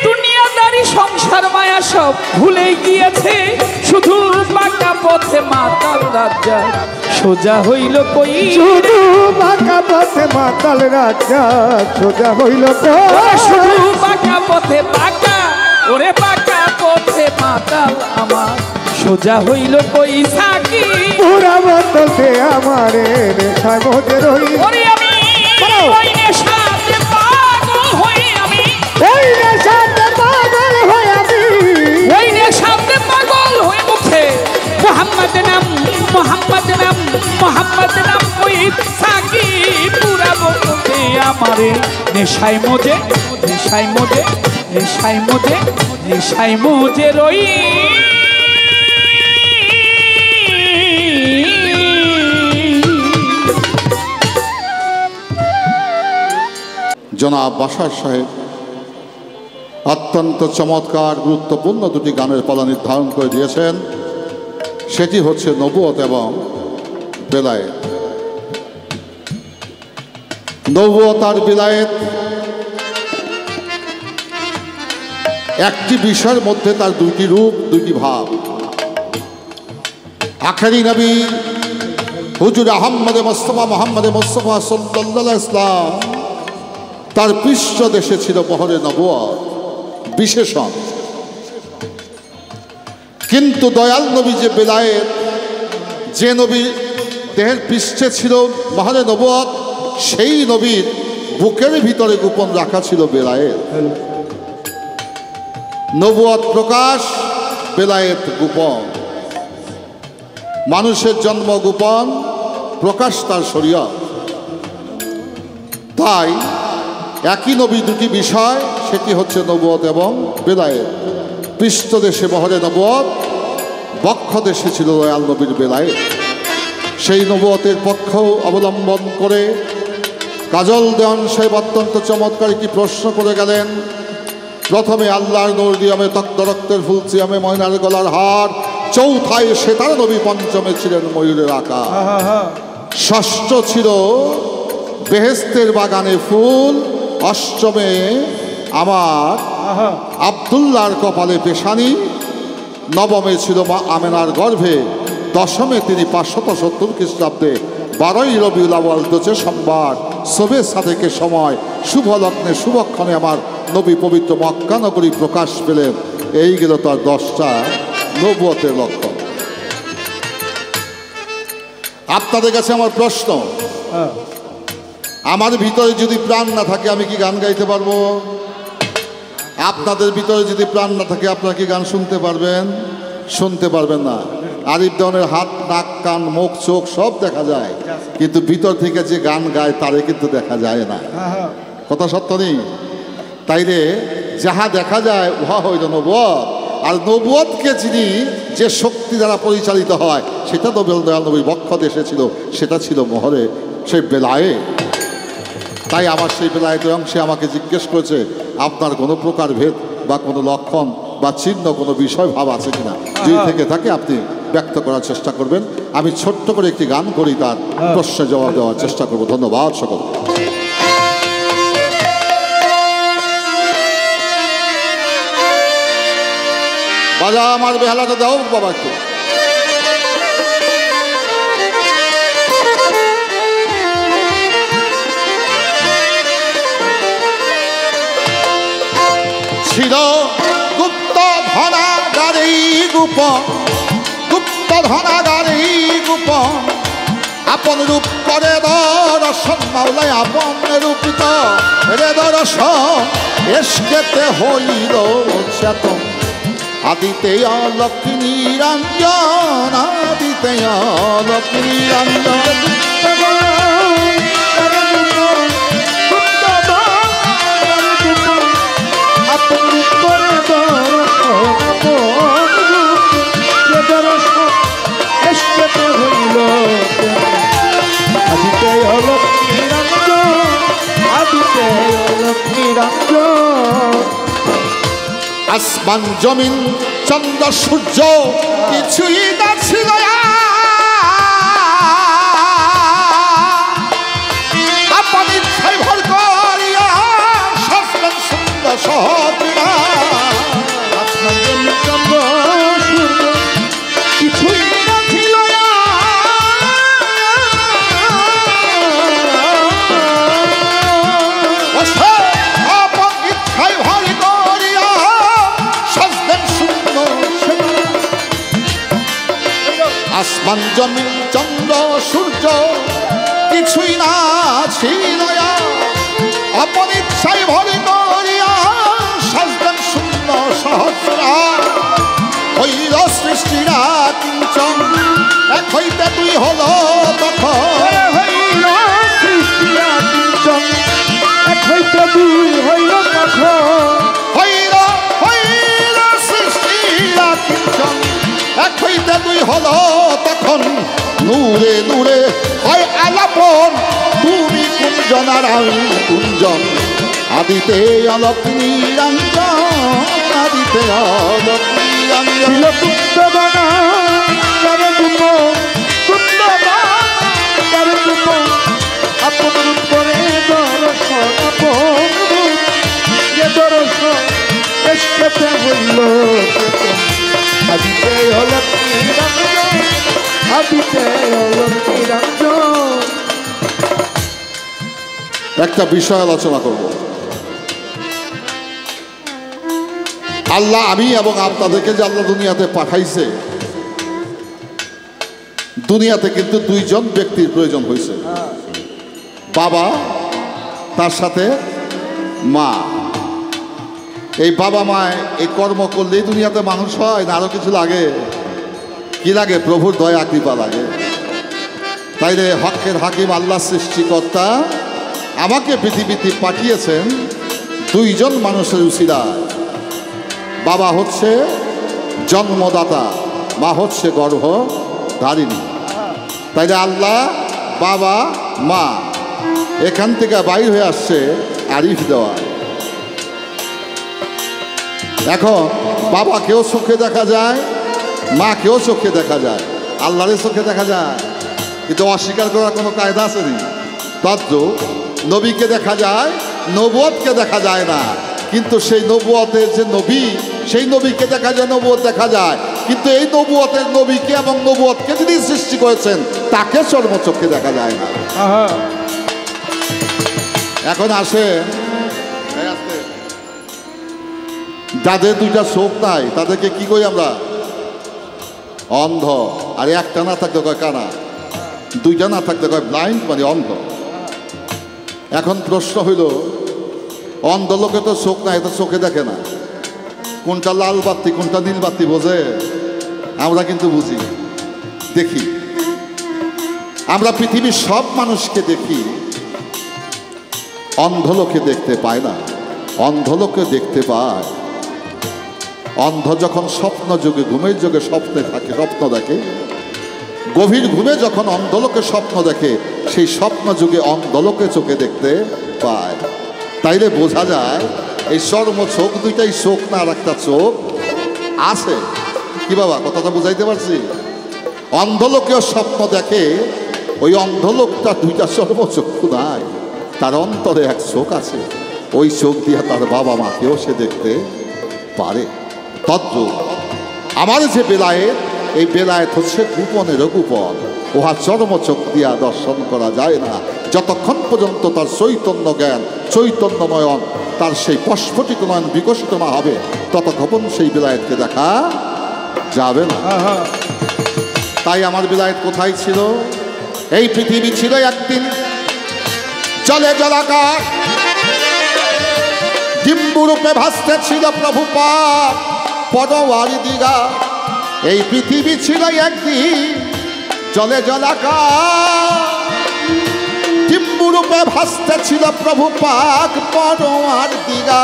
দুনিয়াদারি সংসার মায়া সব ভুলে গিয়েছে। শুধু বাঁকা পথে মাতাল রাজা সোজা হইল কই, শুধু বাঁকা পথে মাতাল রাজা সোজা হইল শুধু বাঁকা পথে বাঁকা, ওরে বাঁকা পথে মাতাল আমার সোজা হইল কই সাকি। পুরা বদলতে আমারে নেশায় মজে রই, ওরে আমি ওই নেশাতে পাগল হই, আমি ওই নেশাতে পাগল হই, আমি ওই নেশাতে পাগল হই। মুখে মোহাম্মদ নাম মোহাম্মদ নাম মোহাম্মদ নাম কই সাকি। পুরা বদলতে আমারে নেশায় মজে নেশায় মজে নেশায় মজে নেশায় মজে রই। জনাব বাশার সাহেব অত্যন্ত চমৎকার গুরুত্বপূর্ণ দুটি গানের পালা নির্ধারণ করে দিয়েছেন। সেটি হচ্ছে নবুয়ত এবং বেলায়েত। নবুয়ত আর বেলায়েত একটি বিষয়ের মধ্যে তার দুইটি রূপ, দুইটি ভাব। আখেরি নবী হুজুর আহম্মদে মুস্তাফা মোহাম্মদে মুস্তাফা সাল্লাল্লাহু ইসলাম তার পৃষ্ঠ দেশে ছিল বহরে নবুয়ত বিশেষণ। কিন্তু দয়াল নবী যে বেলায়েত, যে নবী দেহের পৃষ্ঠে ছিল বহরে নবুয়ত, সেই নবীর বুকের ভিতরে গোপন রাখা ছিল বেলায়েত। নবুয়ত প্রকাশ, বেলায়েত গোপন। মানুষের জন্ম গোপন, প্রকাশ তার শরীয়ত। তাই একই নবী দুটি বিষয়, সেটি হচ্ছে নবুয়ত এবং বেলায়েত। পৃষ্ঠদেশে বহরে নবুয়ত, বক্ষ দেশে ছিল দয়াল নবীর বেলায়েত। সেই নবুয়তের পক্ষ অবলম্বন করে কাজল দেওয়ান সাহেব অত্যন্ত চমৎকার একটি প্রশ্ন করে গেলেন। প্রথমে আল্লাহর নূর দিয়ামে তক্ত রক্তের ফুল সিয়ামে ময়নার গলার হার, চৌথায় সেতার নবী, পঞ্চমে ছিলেন ময়ূরের আকার, ষষ্ঠ ছিল বেহেস্তের বাগানে ফুল, অষ্টমে আমার আব্দুল্লাহর কপালে পেশানি, নবমে ছিল মা আমেনার গর্ভে, দশমে তিনি 570 খ্রিস্টাব্দে 12ই রবিউল আউয়াল দোচে সোমবার শোবে সাদেকের সময় শুভ লগ্নে শুভক্ষণে আমার নবী পবিত্র মক্কা নগরী প্রকাশ পেলেন। এই গেল তার 10টা নবুয়তের লক্ষণ। আপনাদের কাছে আমার প্রশ্ন, আমার ভিতরে যদি প্রাণ না থাকে আমি কি গান গাইতে পারবো? আপনাদের ভিতরে যদি প্রাণ না থাকে আপনারা কি গান শুনতে পারবেন? শুনতে পারবেন না। আরিফ দেওয়ানের হাত, নাক, কান, মুখ, চোখ সব দেখা যায়, কিন্তু ভিতর থেকে যে গান গায় তারে কিন্তু দেখা যায় না। কথা সত্য নেই? তাইলে যাহা দেখা যায় উহা হইল নবুয়ত। আর নবুয়তকে যিনি যে শক্তি দ্বারা পরিচালিত হয় সেটা তো দয়াল নবীর বক্ষ দেশে ছিল, সেটা ছিল মোহরে সেই বেলায়েত। তাই আমার সেই বেলায়েতের অংশে আমাকে জিজ্ঞেস করেছে আপনার কোনো প্রকার ভেদ বা কোনো লক্ষণ বা চিহ্ন কোনো বিষয় ভাব আছে কিনা, যদি থেকে থাকে আপনি ব্যক্ত করার চেষ্টা করবেন। আমি ছোট্ট করে একটি গান করি, তার প্রশ্নের জবাব দেওয়ার চেষ্টা করব। ধন্যবাদ সকল। বাজা আমার বেহালাটা দাও বাবা একটু। ছিল গুপ্ত ধনাগারে গোপন, গুপ্ত ধনাগারে গোপন, আপন রূপ করে দর্শন মাওলায় আপন রূপিত রে দর্শন, এসকেতে হইল চেতন, আদিতে অলক্ষ্মী নিরঞ্জন, আদিতে অলক্ষ্মী নিরঞ্জন। আপন করে দর্শন আসমান জমিন চন্দ্র সূর্য কিছুই না ছিল আপন ইচ্ছায় ভর করিয়া সাজলেন সুন্দর সহজরা আসমান জমিন চন্দ্র সূর্য কিছুই না ছিল আপন ইচ্ছায় ভর করিয়া সাজলেন সুন্দর আসমান জমিন চন্দ্র সূর্য কিছুই না ছিল আপন ইচ্ছায় ভর করিয়া সাজলেন সুন্দর সহস্রা হইল সৃষ্টিরা কিঞ্চন এক হইতে দুই হলো তখন হইল সৃষ্টিরা কিঞ্চন এক হইতে দুই হইল তখন হইল হইল সৃষ্টিরা কিঞ্চন এক হইতে দুই হলো তখন নূরে নূরে হয় আলাপন তুমি কুঞ্জন আর আমি কুঞ্জন আদিতে আলোক নিরঞ্জন আদিতে আলোক নিরঞ্জন ছিল কুন্দবানা কারে দুপ কুন্দবানা কারে দুপ আপন রূপ করে দর্শন আপন রূপ যে দর্শন এসতে হইল আদিতে আলোক নিরঞ্জন আদিতে আলোক নিরঞ্জন। একটা বিষয় আলোচনা করব। আল্লাহ আমি এবং আপনাদেরকে যে আল্লাহ দুনিয়াতে পাঠাইছে, দুনিয়াতে কিন্তু দুইজন ব্যক্তির প্রয়োজন হয়েছে, বাবা তার সাথে মা। এই বাবা মায় এই কর্ম করলেই দুনিয়াতে মানুষ হয় না আরো কিছু লাগে? কি লাগে? প্রভুর দয়া কৃপা লাগে। তাইলে হকের হাকিম আল্লাহ সৃষ্টিকর্তা আমাকে পৃথিবীতে পাঠিয়েছেন দুইজন মানুষের উসিলায়। বাবা হচ্ছে জন্মদাতা, মা হচ্ছে গর্ভধারিণী। তাইলে আল্লাহ বাবা মা এখান থেকে বাইর হয়ে আসছে আরিফ দেওয়া। এখন বাবাকেও চোখে দেখা যায়, মাকেও চোখে দেখা যায়, আল্লাহরের চোখে দেখা যায়, কিন্তু অস্বীকার করার কোনো কায়দা আছে নি? তদ্রূপ নবীকে দেখা যায়, নবুয়তকে দেখা যায় না। কিন্তু সেই নবুয়তের যে নবী, সেই নবীকে দেখা যায়, নবুয়ত দেখা যায়। কিন্তু এই নবুয়তের নবীকে এবং নবুয়তকে যিনি সৃষ্টি করেছেন তাকে চর্মচক্ষে দেখা যায় না। এখন আসে যাদের দুইটা চোখ নাই তাদেরকে কি করি আমরা? অন্ধ। আর একটা না থাকতে কয় কানা, দুইটা না থাকতে কয় ব্লাইন্ড, মানে অন্ধ। এখন প্রশ্ন হইল, অন্ধ লোকে তো চোখ নাই, তো চোখে দেখে না, কোনটা লাল বাতি কোনটা নীল বাতি বোঝে? আমরা কিন্তু বুঝি, দেখি। আমরা পৃথিবীর সব মানুষকে দেখি, অন্ধ লোকে দেখতে পায় না। অন্ধ লোকে দেখতে পায়। অন্ধ যখন স্বপ্ন যুগে, ঘুমের যুগে স্বপ্নে থাকে, স্বপ্ন দেখে, গভীর ঘুমে যখন অন্ধলোকে স্বপ্ন দেখে, সেই স্বপ্ন যুগে অন্ধলোকে চোখে দেখতে পায়। তাইলে বোঝা যায় এই চর্ম চোখ দুইটাই চোখ না, আর একটা চোখ আছে। কি বাবা, কথাটা বুঝাইতে পারছি? অন্ধলোকেও স্বপ্ন দেখে, ওই অন্ধলোকটা দুইটা চর্মচক্ষু নাই, তার অন্তরে এক চোখ আছে। ওই চোখ দিয়ে তার বাবা মাকেও সে দেখতে পারে। তদ্রূপ আমার যে বেলায়েত, এই বেলায়েত হচ্ছে গোপনেরও গোপন। উহা চর্মচোখ দিয়া দর্শন করা যায় না। যতক্ষণ পর্যন্ত তার চৈতন্য জ্ঞান, চৈতন্য নয়ন, তার সেই প্রস্ফুটিত নয়ন বিকশিত না হবে, ততক্ষণ সেই বেলায়েতকে দেখা যাবে না। তাই আমার বেলায়েত কোথায় ছিল? এই পৃথিবী ছিল একদিন জলে জলাকার, ডিম্বুরূপে ভাসতে ছিল প্রভু পাপ পদওয়ারি দিঘা। এই পৃথিবী ছিল একদিন জলে জলাকার, ডিম্বুরূপে ভাসতে ছিল প্রভু পাক পদওয়ার দিঘা।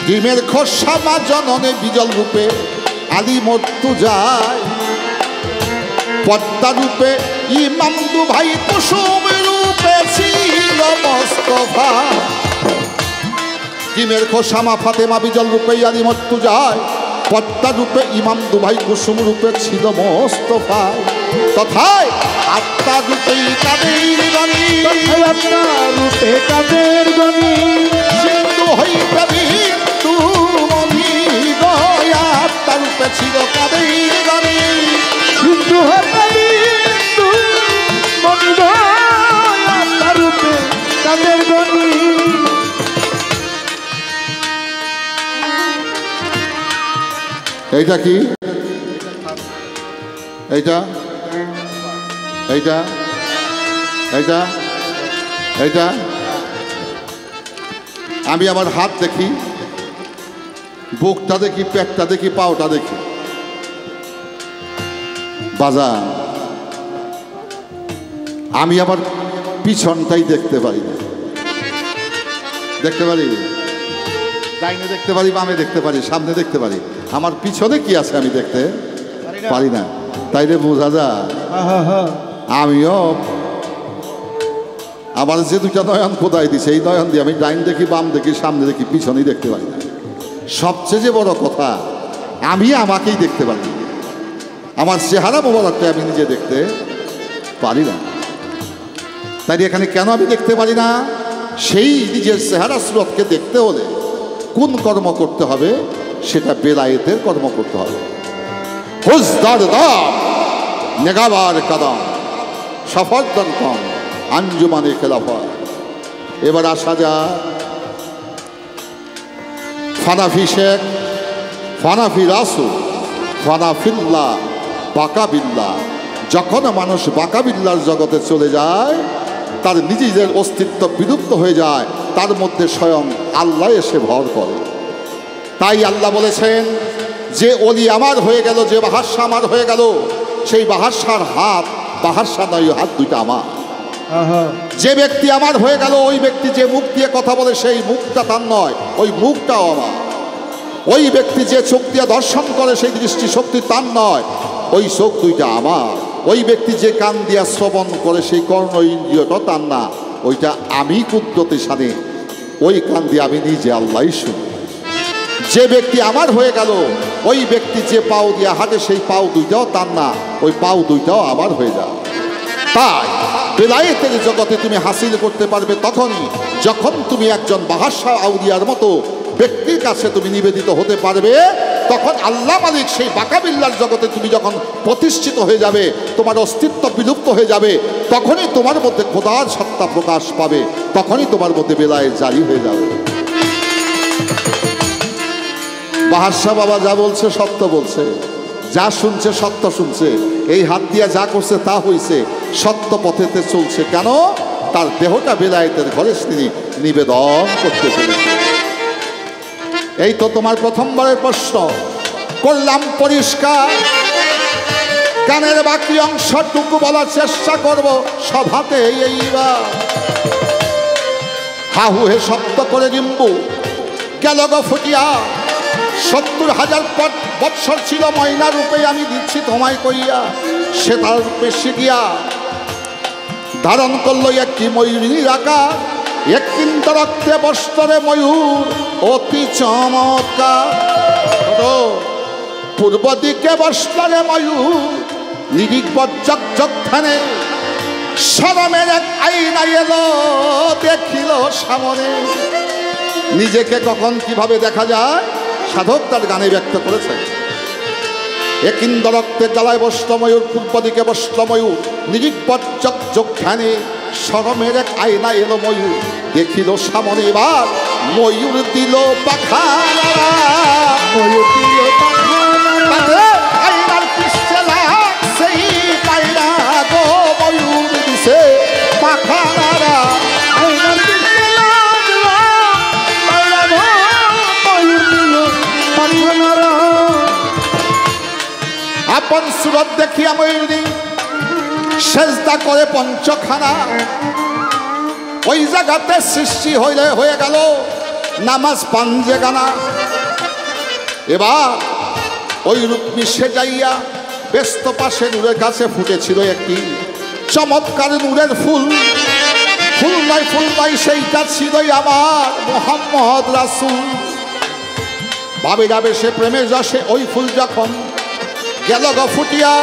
ডিমের খোসা মা জননে বিজল রূপে আলী মর্তু যায়, পদ্মা রূপে ইমামদু ভাই কুসুম রূপে ছিল মোস্তফা। ডিমের খোসামা ফাতেমা বিজল রূপে আলী মর্তু যায়, পদ্মা রূপে ইমাম দুভাই কুসুম রূপে ছিল মোস্তফায়, তথায় আত্মা রূপে কাদের গণি, আত্মা রূপে কাদের গণি, সিন্ধু হইতে বিন্দু মনি গয়া, আত্মা রূপে ছিল কাদের গণি, হিন্দু হতে বিন্দু মনি গয়া, আত্মা রূপে কাদের গণি। এইটা কি? এইটা এইটা এইটা এইটা আমি আমার হাত দেখি, বুকটা দেখি, পেটটা দেখি, পাওটা দেখি। বাজার আমি আবার পিছনটাই দেখতে পারি না। দেখতে পারি, ডাইনে দেখতে পারি, বামে দেখতে পারি, সামনে দেখতে পারি, আমার পিছনে কি আছে আমি দেখতে পারি না। তাইলে বোঝা যায় আমিও আমার যে দুটা নয়ন খোদাই দিছে, এই নয়ন দিয়ে আমি ডাইন দেখি, বাম দেখি, সামনে দেখি, পিছনেই দেখতে পারি না। সবচেয়ে যে বড় কথা, আমি আমাকেই দেখতে পারি, আমার চেহারা মোবারকটা আমি নিজে দেখতে পারি না। তাই এখানে কেন আমি দেখতে পারি না? সেই নিজের চেহারা সুরতকে দেখতে হলে কোন কর্ম করতে হবে? সেটা বেলায়েতের কর্ম করতে হবে। হুজদার দাম নেগাবার কাদাম সফরদান কম আঞ্জুমানে খেলাফা। এবার আসা যায় ফানাফি শেখ, ফানাফি রাসু, ফানাফিল্লা, বাকাবিল্লা। যখন মানুষ বাকাবিল্লার জগতে চলে যায়, তার নিজেদের অস্তিত্ব বিলুপ্ত হয়ে যায়, তার মধ্যে স্বয়ং আল্লাহ এসে ভর করে। তাই আল্লাহ বলেছেন, যে অলি আমার হয়ে গেল, যে বাহারশা আমার হয়ে গেল, সেই বাহারশার হাত বাহারশা নয়, হাত দুইটা আমার। যে ব্যক্তি আমার হয়ে গেল, ওই ব্যক্তি যে মুখ দিয়ে কথা বলে, সেই মুখটা তার নয়, ওই মুখটাও আমার। ওই ব্যক্তি যে চোখ দিয়ে দর্শন করে, সেই দৃষ্টি শক্তি তার নয়, ওই চোখ দুইটা আমার। ওই ব্যক্তি যে কান দিয়া শ্রবণ করে, সেই কর্ণ ইন্দ্রিয়টা তার না, ওইটা আমি কুদরতি শানে, ওই কান দিয়ে আমি নিজে আল্লাহ শুনি। যে ব্যক্তি আমার হয়ে গেল, ওই ব্যক্তি যে পাও দিয়া হাঁটে, সেই পাও দুইটাও তার না, ওই পাও দুইটাও আমার হয়ে যায়। তাই বেলায়েতের জগতে তুমি হাসিল করতে পারবে তখনই যখন তুমি একজন বাহারশা আউলিয়ার মতো ব্যক্তির কাছে তুমি নিবেদিত হতে পারবে। তখন আল্লাহ মালিক সেই বাকাবিল্লার জগতে তুমি যখন প্রতিষ্ঠিত হয়ে যাবে, তোমার অস্তিত্ব বিলুপ্ত হয়ে যাবে, তখনই তোমার মধ্যে খোদার সত্তা প্রকাশ পাবে, তখনই তোমার মধ্যে বেলায়েত জারি হয়ে যাবে। বাহারশা বাবা যা বলছে সত্য বলছে, যা শুনছে সত্য শুনছে, এই হাত দিয়া যা করছে তা হইছে, সত্য পথেতে চলছে। কেন? তার দেহটা বেলায়েতের ঘরে তিনি নিবেদন করতে পেরেছে। এই তো তোমার প্রথমবারের প্রশ্ন করলাম পরিষ্কার। গানের বাকি অংশটুকু বলার চেষ্টা করব সভাতে। এইবার হাহু হে শব্দ করে ডিম্বু গেল গো ফুটিয়া, ৭০,০০০ বৎসর ছিল ময়না রূপে, আমি দিচ্ছি তোমায় কইয়া। সে তার রূপে শিখিয়া ধারণ করলো একটি ময়ূরীর আকার, একটিন্ত রক্তে বস্ত্রে ময়ূর অতি চমৎকার। পূর্ব দিকে বস্ত্রে ময়ূর নিরিখ বজ্জক ধ্যানে, শরমের এক আইনা এলো দেখিল সামনে। নিজেকে কখন কিভাবে দেখা যায় সাধক তার গানে ব্যক্ত করেছে। একিন্দ রক্তের জ্বালায় বস্ত্র ময়ূর, পূর্ব দিকে বস্ত্র ময়ূর নিরিখ বজ্জক ধ্যানে, শরমের এক আয়না এলো ময়ূর দেখিল সামনে। এবার ময়ূর দিল পাখানা, ময়ূর দিল পাখানা, আয়নার পৃষ্ঠে লাগছেই পায়রা গো, ময়ূর দিছে পাখানা, আয়নার পৃষ্ঠে লাগলো পায়রা গো, ময়ূর দিল পাখানা। আপন সুরত দেখিয়া ময়ূরী সেজদা করে পঞ্চখানা, ওই জায়গাতে সৃষ্টি হয়ে গেল নামাজ পাঞ্জে গানা। এবার ওই রূপমি সেজাইয়া ব্যস্ত পাশে নূরের কাছে ফুটেছিল একটি চমৎকার নূরের ফুল। ফুল নয় সেইটা ছিলই আমার মোহাম্মদ রাসূল। ভাবে যাবে সে প্রেমের রসে ওই ফুল যখন গেল গো ফুটিয়া,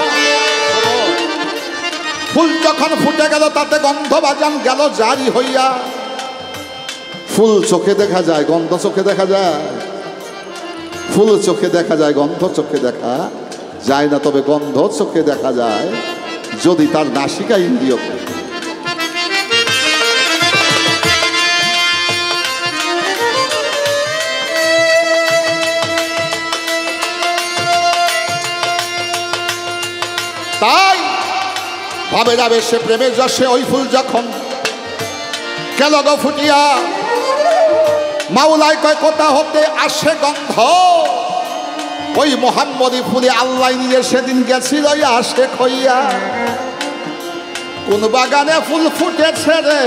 ফুল যখন ফুটে গেল তাতে গন্ধ বাজান গেল জারি হইয়া। ফুল চোখে দেখা যায়, গন্ধ চোখে দেখা যায়, ফুল চোখে দেখা যায়, গন্ধ চোখে দেখা যায় না, তবে গন্ধ চোখে দেখা যায় যদি তার নাসিকা ইন্দ্রিয়। তাই ভাবে যাবে সে প্রেমের রসে ওই ফুল যখন গেল গো ফুটিয়া। মাওলায় কয় কোথা হতে আসে গন্ধ, ওই মোহাম্মদী ফুলে আল্লাহ নিজে সেদিন গেছিল আসে খইয়া। কোন বাগানে ফুল ফুটেছে রে,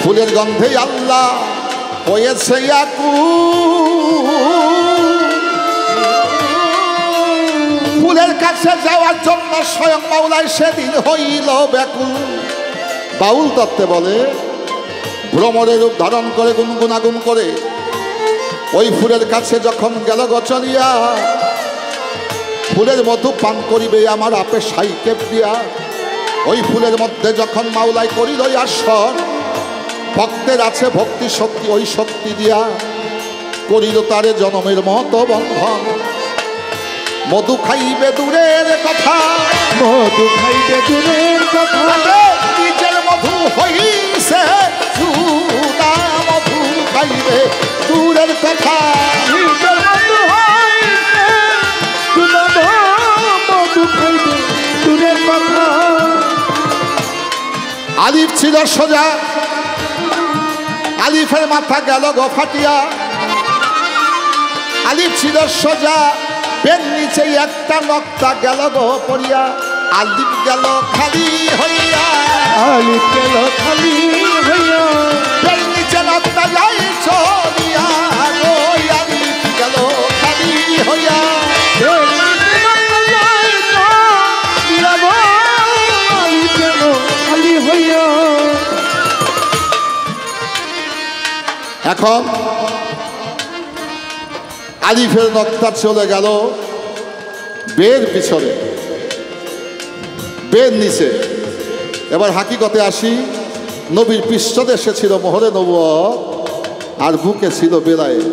ফুলের গন্ধে আল্লাহ হয়েছে আকুল। ফুলের কাছে যাওয়ার জন্য স্বয়ং মাওলায় সেদিন হইল ব্যাকুল। বাউল তত্ত্বে বলে ভ্রমরের রূপ ধারণ করে গুনগুনাগুন করে ওই ফুলের কাছে যখন গেল গচলিয়া। ফুলের মধু পান করিবে আমার আপে সাইকে দিয়া। ওই ফুলের মধ্যে যখন মাওলাই করিল আসর, ভক্তের আছে ভক্তি শক্তি, ওই শক্তি দিয়া করিল তারে জনমের মতো বন্ধন। মধু খাইবে দূরের কথা, মধু খাইবে দূরের কথা, নিজের মধু হইছে জুদা। মধু খাইবে দূরের কথা, নিজের মধু হইছে জুদা। মধু খাইবে দূরের কথা। আলিফ ছিল সোজা, আলিফের মাথা গেল গো ফাটিয়া। আলিফ ছিল সোজা, বের নিচে একটা নক্তা গেল গো পড়িয়া। আলিফ গেল খালি হইয়া, আলিফ গেল খালি হইয়া, বের নিচে নক্তা যাই চলিয়া। ওই আলিফ গেল খালি হইয়া, আলিফ গেল খালি হইয়া। এখন আলিফের নক্তা চলে গেল বের পিছনে, বের নিচে। এবার হাকিকতে আসি, নবীর পৃষ্ঠদেশে ছিল মোহরে নবুয়ত আর বুকে ছিল বেলায়েত।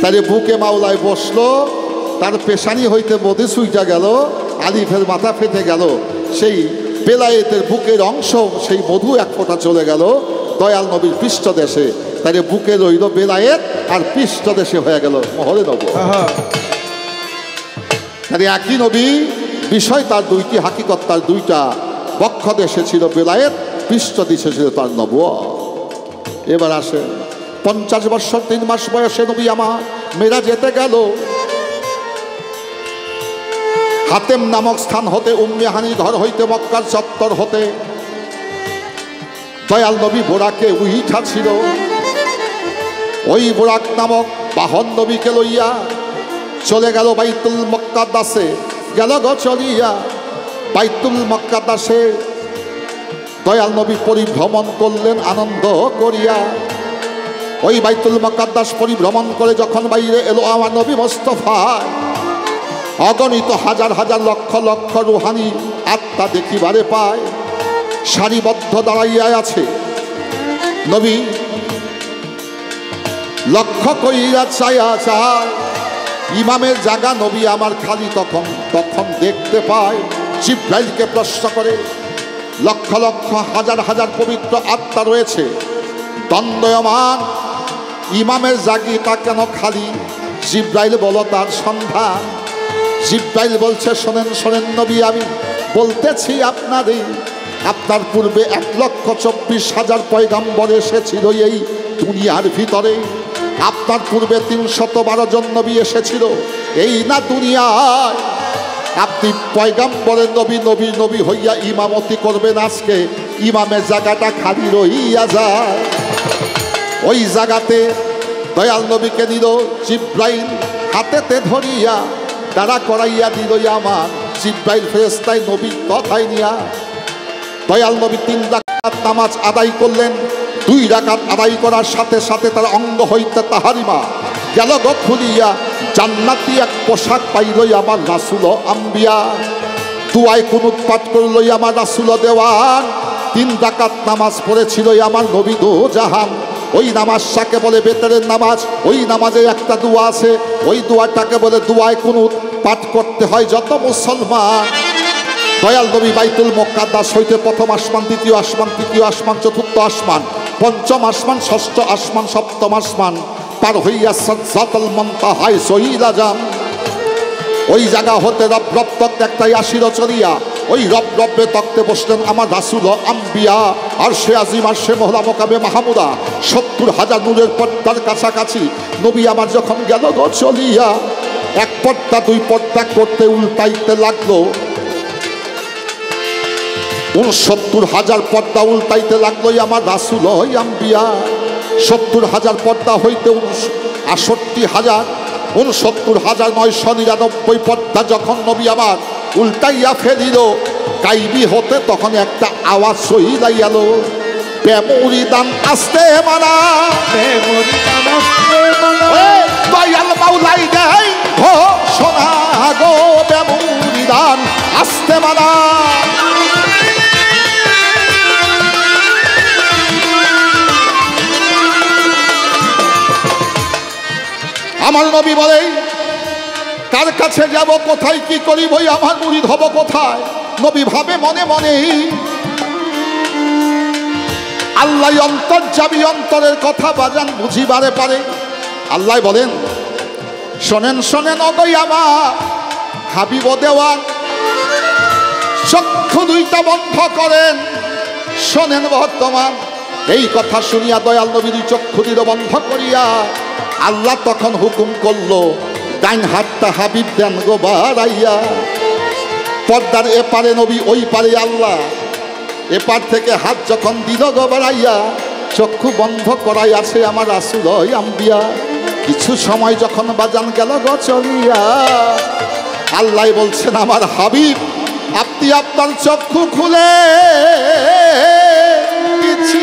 তারে বুকে মাওলায় বসলো, তার পেশানি হইতে মধু সুইটা গেল, আলিফের মাথা ফেটে গেল, সেই বেলায়েতের বুকের অংশ সেই মধু এক ফোঁটা চলে গেল দয়াল নবীর পৃষ্ঠদেশে। তারে বুকে রইল বেলায়েত আর পৃষ্ঠদেশে হয়ে গেল মোহরে নবুয়ত। তারে একই নবী, বিষয় তার দুইটি, হাকিকত তার দুইটা। বক্ষ দেশে ছিল বেলায়েত, পৃষ্ঠ দেশে ছিল তার নবুয়ত। এবার আসে 50 বছর 3 মাস বয়সে নবী আমার মেরা যেতে গেল। হাতেম নামক স্থান হতে, উম্মে হানির ঘর হইতে, মক্কার চত্বর হতে দয়াল নবী বোরাকে উইঠা ছিল। ওই বোরাক নামক বাহন নবীকে লইয়া চলে গেল বাইতুল মুকাদ্দাসে, গেল গো চলিয়া। বাইতুল মুকাদ্দাসে দয়াল নবী পরিভ্রমণ করলেন আনন্দ করিয়া। ওই বাইতুল মুকাদ্দাস পরিভ্রমণ করে যখন বাইরে এলো আমার নবী মোস্তফা, অগণিত হাজার হাজার লক্ষ লক্ষ রুহানি আত্মা দেখিবারে পায়, সারিবদ্ধ দাঁড়াইয়া আছে। নবী লক্ষ্য করিয়া চায়া চায়, ইমামের জায়গা নবী আমার খালি। তখন তখন দেখতে পায় জিব্রাইলকে প্রশ্ন করে, লক্ষ লক্ষ হাজার হাজার পবিত্র আত্মা রয়েছে দ্বন্দ্বয়মান, ইমামের জায়গাটা কেন খালি? জিব্রাইল বলো তার সন্ধান। জিব্রাইল বলছে, শোনেন শোনেন নবী, আমি বলতেছি আপনাদের, আপনার পূর্বে 1,24,000 পয়গাম্বর এসেছিল এই দুনিয়ার ভিতরে। আপনার পূর্বে 312 জন নবী এসেছিল এই না দুনিয়ায়। আপনি পয়গাম্বরের নবী, নবী নবী হইয়া ইমামতি করবেন আজকে, ইমামের জায়গাটা খালি রইয়া যায়। ওই জায়গাতে দয়াল নবীকে নিল জিব্রাইল, হাতেতে ধরিয়া দাঁড়া করাইয়া দিল আমার। জিব্রাইল ফেরেশতায় নবী কথায় নিয়া দয়াল নবী 3 রাকাত নামাজ আদায় করলেন। 2 রাকাত আদায় করার সাথে সাথে তার অঙ্গ হইতে তাহারিমা গেল গো খুলিয়া, জান্নাতি এক পোশাক পাইল আমার রাসূল আম্বিয়া। দুয়ায় কুনুত পাঠ করল আমার রাসূল দেওয়ান। 3 রাকাত নামাজ পড়েছিল আমার নবী দো জাহান। ওই নামাজটাকে বলে বেতরের নামাজ। ওই নামাজে একটা দোয়া আছে, ওই দোয়াটাকে বলে দোয়ায় কুনুত। পাঠ করতে হয় যত মুসলমান। দয়াল নবী বাইতুল মুকাদ্দাস হইতে প্রথম আসমান, দ্বিতীয় আসমান, তৃতীয় আসমান, চতুর্থ আসমান, পঞ্চম আসমান, ষষ্ঠ আসমান, সপ্তম আসমান পার হইয়া সিদরাতুল মুনতাহায় সহিলা যান। ওই জায়গা হতে রব রব তক্ত একটাই আসিল চলিয়া। ওই রব রব্বে তক্তে বসলেন আমার রাসূল আম্বিয়া। আর সে আজিম আর সে মহলা মোকামে মাহমুদা 70,000 নূরের পর্দার কাছাকাছি নবী আমার যখন গেল গো চলিয়া, 1 পর্দা 2 পর্দা করতে উল্টাইতে লাগলো। 69,000 পর্দা উল্টাইতে লাগলো আমার রাসূল আম্বিয়া। 70,000 পর্দা হইতে 68,000, 69,999 পর্দা যখন নবী আমার উল্টাইয়া ফেলিল, গাইবি হতে তখন একটা আওয়াজ সহিলা গেল, বেমুরিদান আসতে মানা, দয়াল মাওলাই দেয় ঘোষণা গো, বেমুরিদান আসতে মানা। আমার নবী বলে কার কাছে যাব, কোথায় কি করিব, আমার মুরিদ হব কোথায়? নবী ভাবে মনে মনে, আল্লাহ অন্তর যাবি, অন্তরের কথা বাজান বুঝিবারে পারে। আল্লাহ বলেন শোনেন শোনেন অগই আমার হাবিব দেওয়ান, চক্ষু 2টা বন্ধ করেন, শোনেন বর্তমান। এই কথা শুনিয়া দয়াল নবী 2 চক্ষু দিল বন্ধ করিয়া। আল্লাহ তখন হুকুম করলো, ডাইন হাতটা হাবিব দেন গো বাড়াইয়া। পর্দার এপারে নবী, ওই পারে আল্লাহ। এপার থেকে হাত যখন দিল গো বাড়াইয়া, চক্ষু বন্ধ করাই আছে আমার রাসূল আম্বিয়া। কিছু সময় যখন বাজান গেল গো চলিয়া, আল্লাহ বলছেন আমার হাবিব আপনি আপনার চক্ষু খুলে কিছু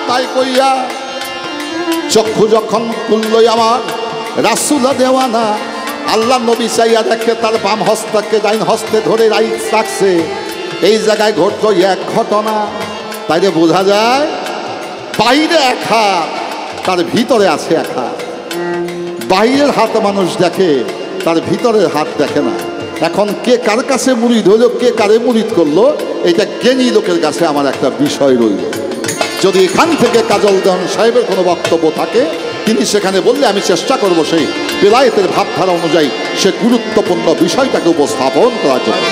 তাই কইয়া। চক্ষু যখন খুলল আমার রাসূল দেওয়ানা, আল্লাহ নবী চাইয়া দেখে তার বাম হস্তকে ডাইন হস্তে ধরে রাখছে। এই জায়গায় ঘটল এক ঘটনা। তাইলে বোঝা যায় বাইরে 1 হাত, তার ভিতরে আছে 1 হাত। বাইরের হাত মানুষ দেখে, তার ভিতরের হাত দেখে না। এখন কে কার কাছে মুরিদ হলো, কে কারে মুরিদ করলো, এটা জ্ঞানী লোকের কাছে আমার একটা বিষয় রইল। যদি এখান থেকে কাজল দেওয়ান সাহেবের কোনো বক্তব্য থাকে, তিনি সেখানে বললে আমি চেষ্টা করব সেই বেলায়েতের ভাবধারা অনুযায়ী সে গুরুত্বপূর্ণ বিষয়টাকে উপস্থাপন করার জন্য।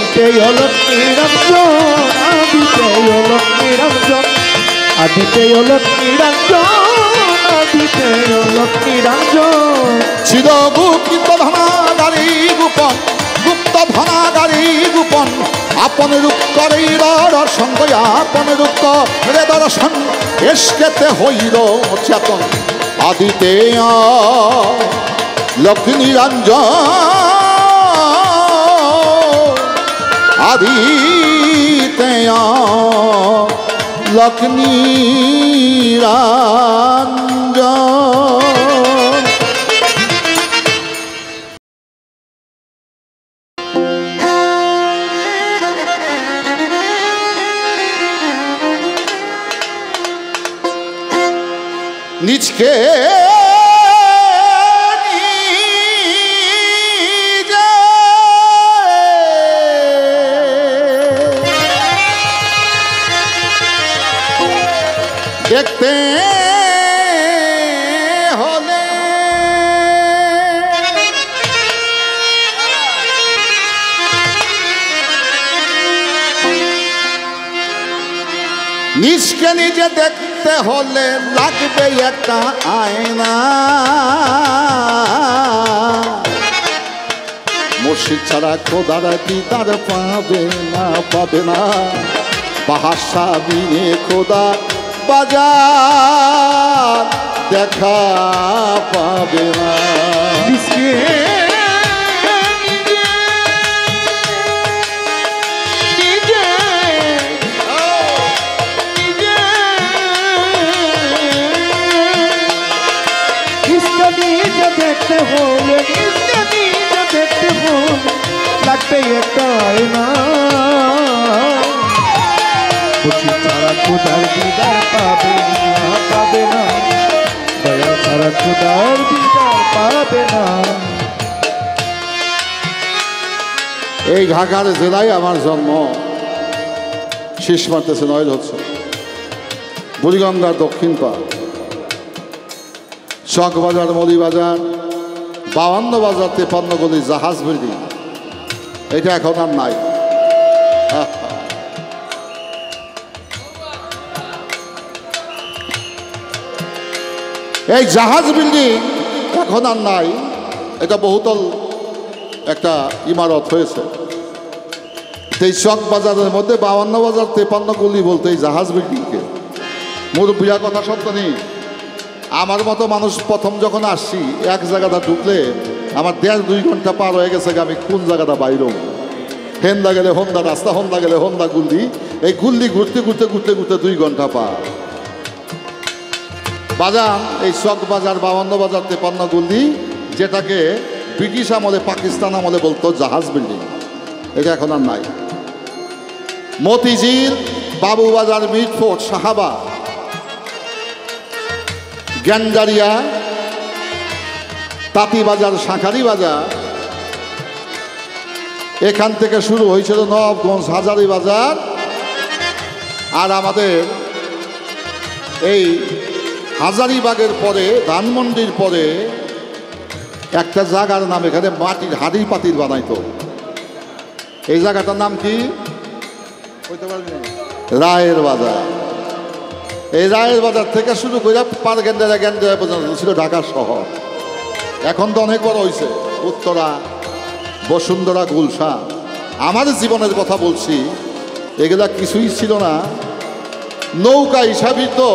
ছিল গুপ্ত ধনাগারী গোপন, গুপ্ত ধনাগারী গোপন, আপন রূপ করে দর্শন, আপন রূপ করে দর্শন, এসকেতে হইল চেতন। আদিতে লক্ষ্মী নিরঞ্জন, আদিতে লক্ষ্মী নিরঞ্জন। নিজকে দেখতে হলে নিজকে নিজে দেখতে হলে লাগবে একটা আয়না। মুর্শিদ ছাড়া খোদার দিদার পাবে না, পাবে না। বাহাসা বিনে খোদা বাজার দেখা পাবে না। একটা আয়না খুশি ছাড়া খোদার দিদার পাবে না পাবে না দয়া ছাড়া খোদার দিদার পাবে না এই ঢাকার জেলায় আমার জন্ম শীষ মারতেছে নয় হচ্ছে বুড়িগঙ্গার দক্ষিণ পা চকবাজার মলিবাজার 52 বাজার 53 গলি জাহাজ বিল্ডিং এটা এখন আর নাই এই জাহাজ বিল্ডিং এখন আর নাই এটা বহুতল একটা ইমারত হয়েছে এই চক বাজারের মধ্যে 52 বাজার 53 গলি বলতে এই জাহাজ বিল্ডিংকে মুরব্বীরা কথা সত্য নেই আমার মতো মানুষ প্রথম যখন আসছি এক জায়গাটা ঢুকলে আমার 1.5-2 ঘন্টা পার হয়ে গেছে আমি কোন জায়গাটা বাইর হেন্দা গেলে হন্দা রাস্তা হন্দা গেলে হন্দা গুল্লি এই গুল্লি ঘুরতে ঘুরতে ঘুরতে ঘুরতে 2 ঘন্টা পার বাজার এই চক বাজার 52 বাজার 53 গলি যেটাকে ব্রিটিশ আমলে পাকিস্তান আমলে বলতো জাহাজ বিল্ডিং এটা এখন আর নাই মতিঝিল বাবুবাজার মিটফোর্ট শাহাবা গ্যান্ডারিয়া তাঁতিবাজার শাঁখারি বাজার এখান থেকে শুরু হয়েছিল নবাবগঞ্জ হাজারি বাজার আর আমাদের এই হাজারিবাগের পরে ধানমন্ডির পরে একটা জায়গার নাম এখানে মাটির হাড়ি পাতিল বানাইতো এই জায়গাটার নাম কি রায়ের বাজার এই রায়ের বাজার থেকে শুরু করে পার গ্যান্ডারা পর্যন্ত ছিল ঢাকা শহর এখন তো অনেক বড় হয়েছে উত্তরা বসুন্ধরা গুলশান আমার জীবনের কথা বলছি এগুলা কিছুই ছিল না নৌকা হিসাবেই তো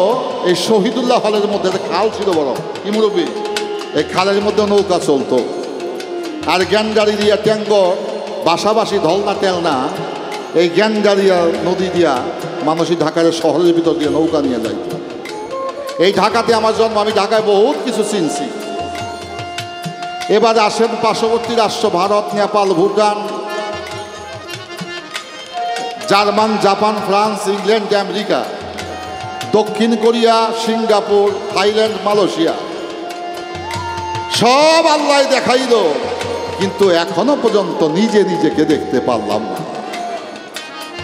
এই শহীদুল্লাহ হলের মধ্যে একটা খাল ছিল বড় কি মুরব্বী এই খালের মধ্যে নৌকা চলতো আর গ্যান্ডারি দিয়া ট্যাঙ্গর বাসাবাসি ধলনা টেলনা এই গ্যান্ডারিয়া নদী দিয়া মানুষই ঢাকার শহরের ভিতর দিয়ে নৌকা নিয়ে যাইত এই ঢাকাতে আমার জন্ম আমি ঢাকায় বহুত কিছু চিনছি এবার আসেন পার্শ্ববর্তী রাষ্ট্র Bharat Nepal Bhutan German Japan France England America দক্ষিণ কোরিয়া সিঙ্গাপুর থাইল্যান্ড মালয়েশিয়া সব আল্লাহ দেখাইল কিন্তু এখনো পর্যন্ত নিজে নিজেকে দেখতে পারলাম না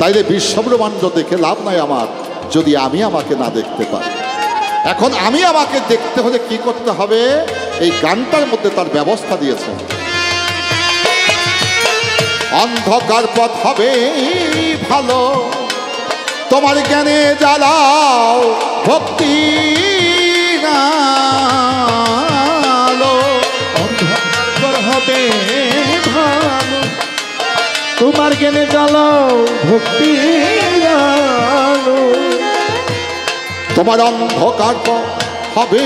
তাইলে বিশ্বব্রহ্মাণ্ড দেখে লাভ নাই আমার যদি আমি আমাকে না দেখতে পাই এখন আমি আমাকে দেখতে হলে কি করতে হবে এই গানটার মধ্যে তার ব্যবস্থা দিয়েছে অন্ধকার পথ হবে ভালো তোমার জ্ঞানে জ্বালাও ভক্তি আলো অন্ধকার হবে ভালো তোমার জ্ঞানে জ্বালাও ভক্তি আলো তোমার অন্ধকার পথ হবে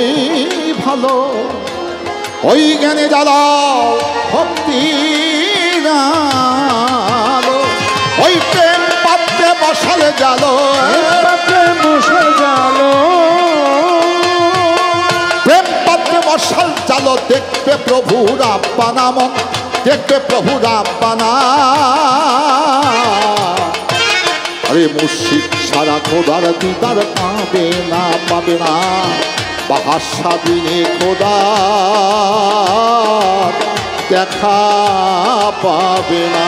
ভালো ওই জ্ঞানে জ্বালাও ভক্তি আলো ওই প্রেম পাত্রে বসালে জালো মশাল জালো প্রেম পাত্রে মশাল জালো দেখবে প্রভু রাব্বানা মন দেখবে প্রভু রাব্বানা আরে মুর্শিদ সারা খোদার দিদার পাবে না বাহাসা দিনে খোদা দেখা পাবে না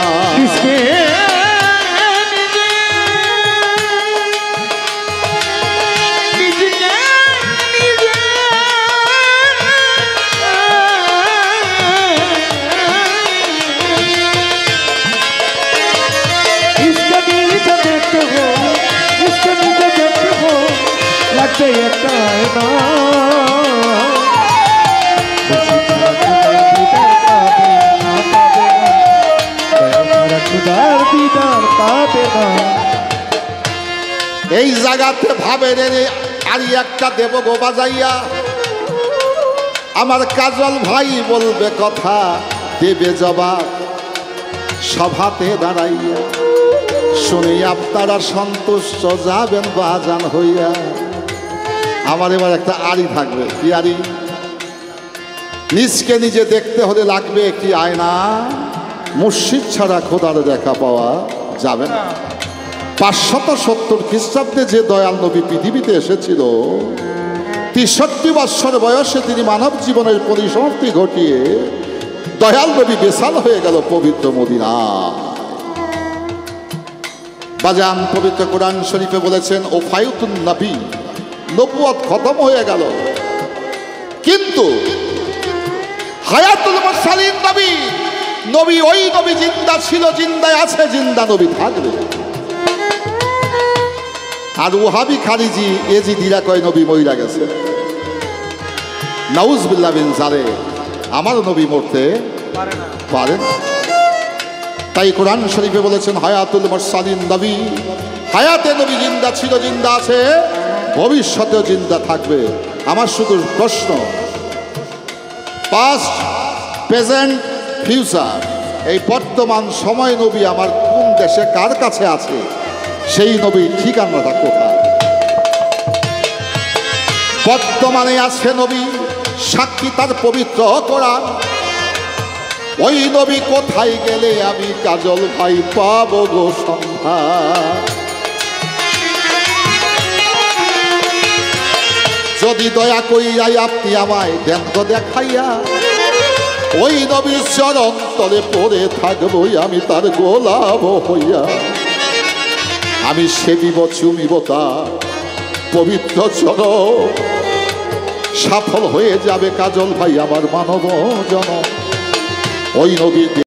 লাগবে একটা এই জায়গাতে ভাবে রে আর একটা দেব গো বাজাইয়া আমার কাজল ভাই বলবে কথা দেবে জবাব সভাতে দাঁড়াইয়া শুনে আপনারা সন্তুষ্ট যাবেন বাজান হইয়া আমার এবার একটা আড়ি থাকবে কি আড়ি নিজকে নিজে দেখতে হলে লাগবে একটি আয়না মুর্শিদ ছাড়া খোদার দেখা পাওয়া যাবে না। 570 খ্রিস্টাব্দে যে দয়াল নবী পৃথিবীতে এসেছিল, 63 বৎসর বয়সে তিনি মানব জীবনের পরিসমাপ্তি ঘটিয়ে দয়াল নবী বেসাল হয়ে গেল পবিত্র মদিনা। বাজান পবিত্র কোরআন শরীফে বলেছেন ও ফায়ুতুন নবী, নবুয়ত খতম হয়ে গেল, কিন্তু হায়াতুল মুরসালিন নবী, নবী ওই নবী জিন্দা ছিল, জিন্দায় আছে, জিন্দা নবী থাকবে। আর ওহাবি খারিজি এজিদিরা কয় নবী মইরা গেছে। নাউজুবিল্লাহ বিন জালে, আমার নবী মরতে পারে না। তাই কোরআন শরীফে বলেছেন হায়াতুল মুরসালিন নবী, হায়াতে নবী জিন্দা ছিল, জিন্দা আছে, ভবিষ্যতেও জিন্দা থাকবে। আমার শুধু প্রশ্ন, পাস্ট, প্রেজেন্ট, ফিউচার, এই বর্তমান সময় নবী আমার কোন দেশে কার কাছে আছে? সেই নবীর ঠিকানাটা কোথায়? বর্তমানে আছে নবী, সাক্ষী তার পবিত্র কোরআন। ওই নবী কোথায় গেলে আমি কাজল ভাই পাবো গো সন্ধান? যদি দয়া কইরাই আপনি আমায় দেন তো দেখাইয়া, ওই নবীর চরণ তলে পড়ে থাকবই আমি তার গোলাম হইয়া। আমি সেবিব চুমিব তার পবিত্র চরণ, সফল হয়ে যাবে কাজল ভাই আমার মানব জন। ওই নবী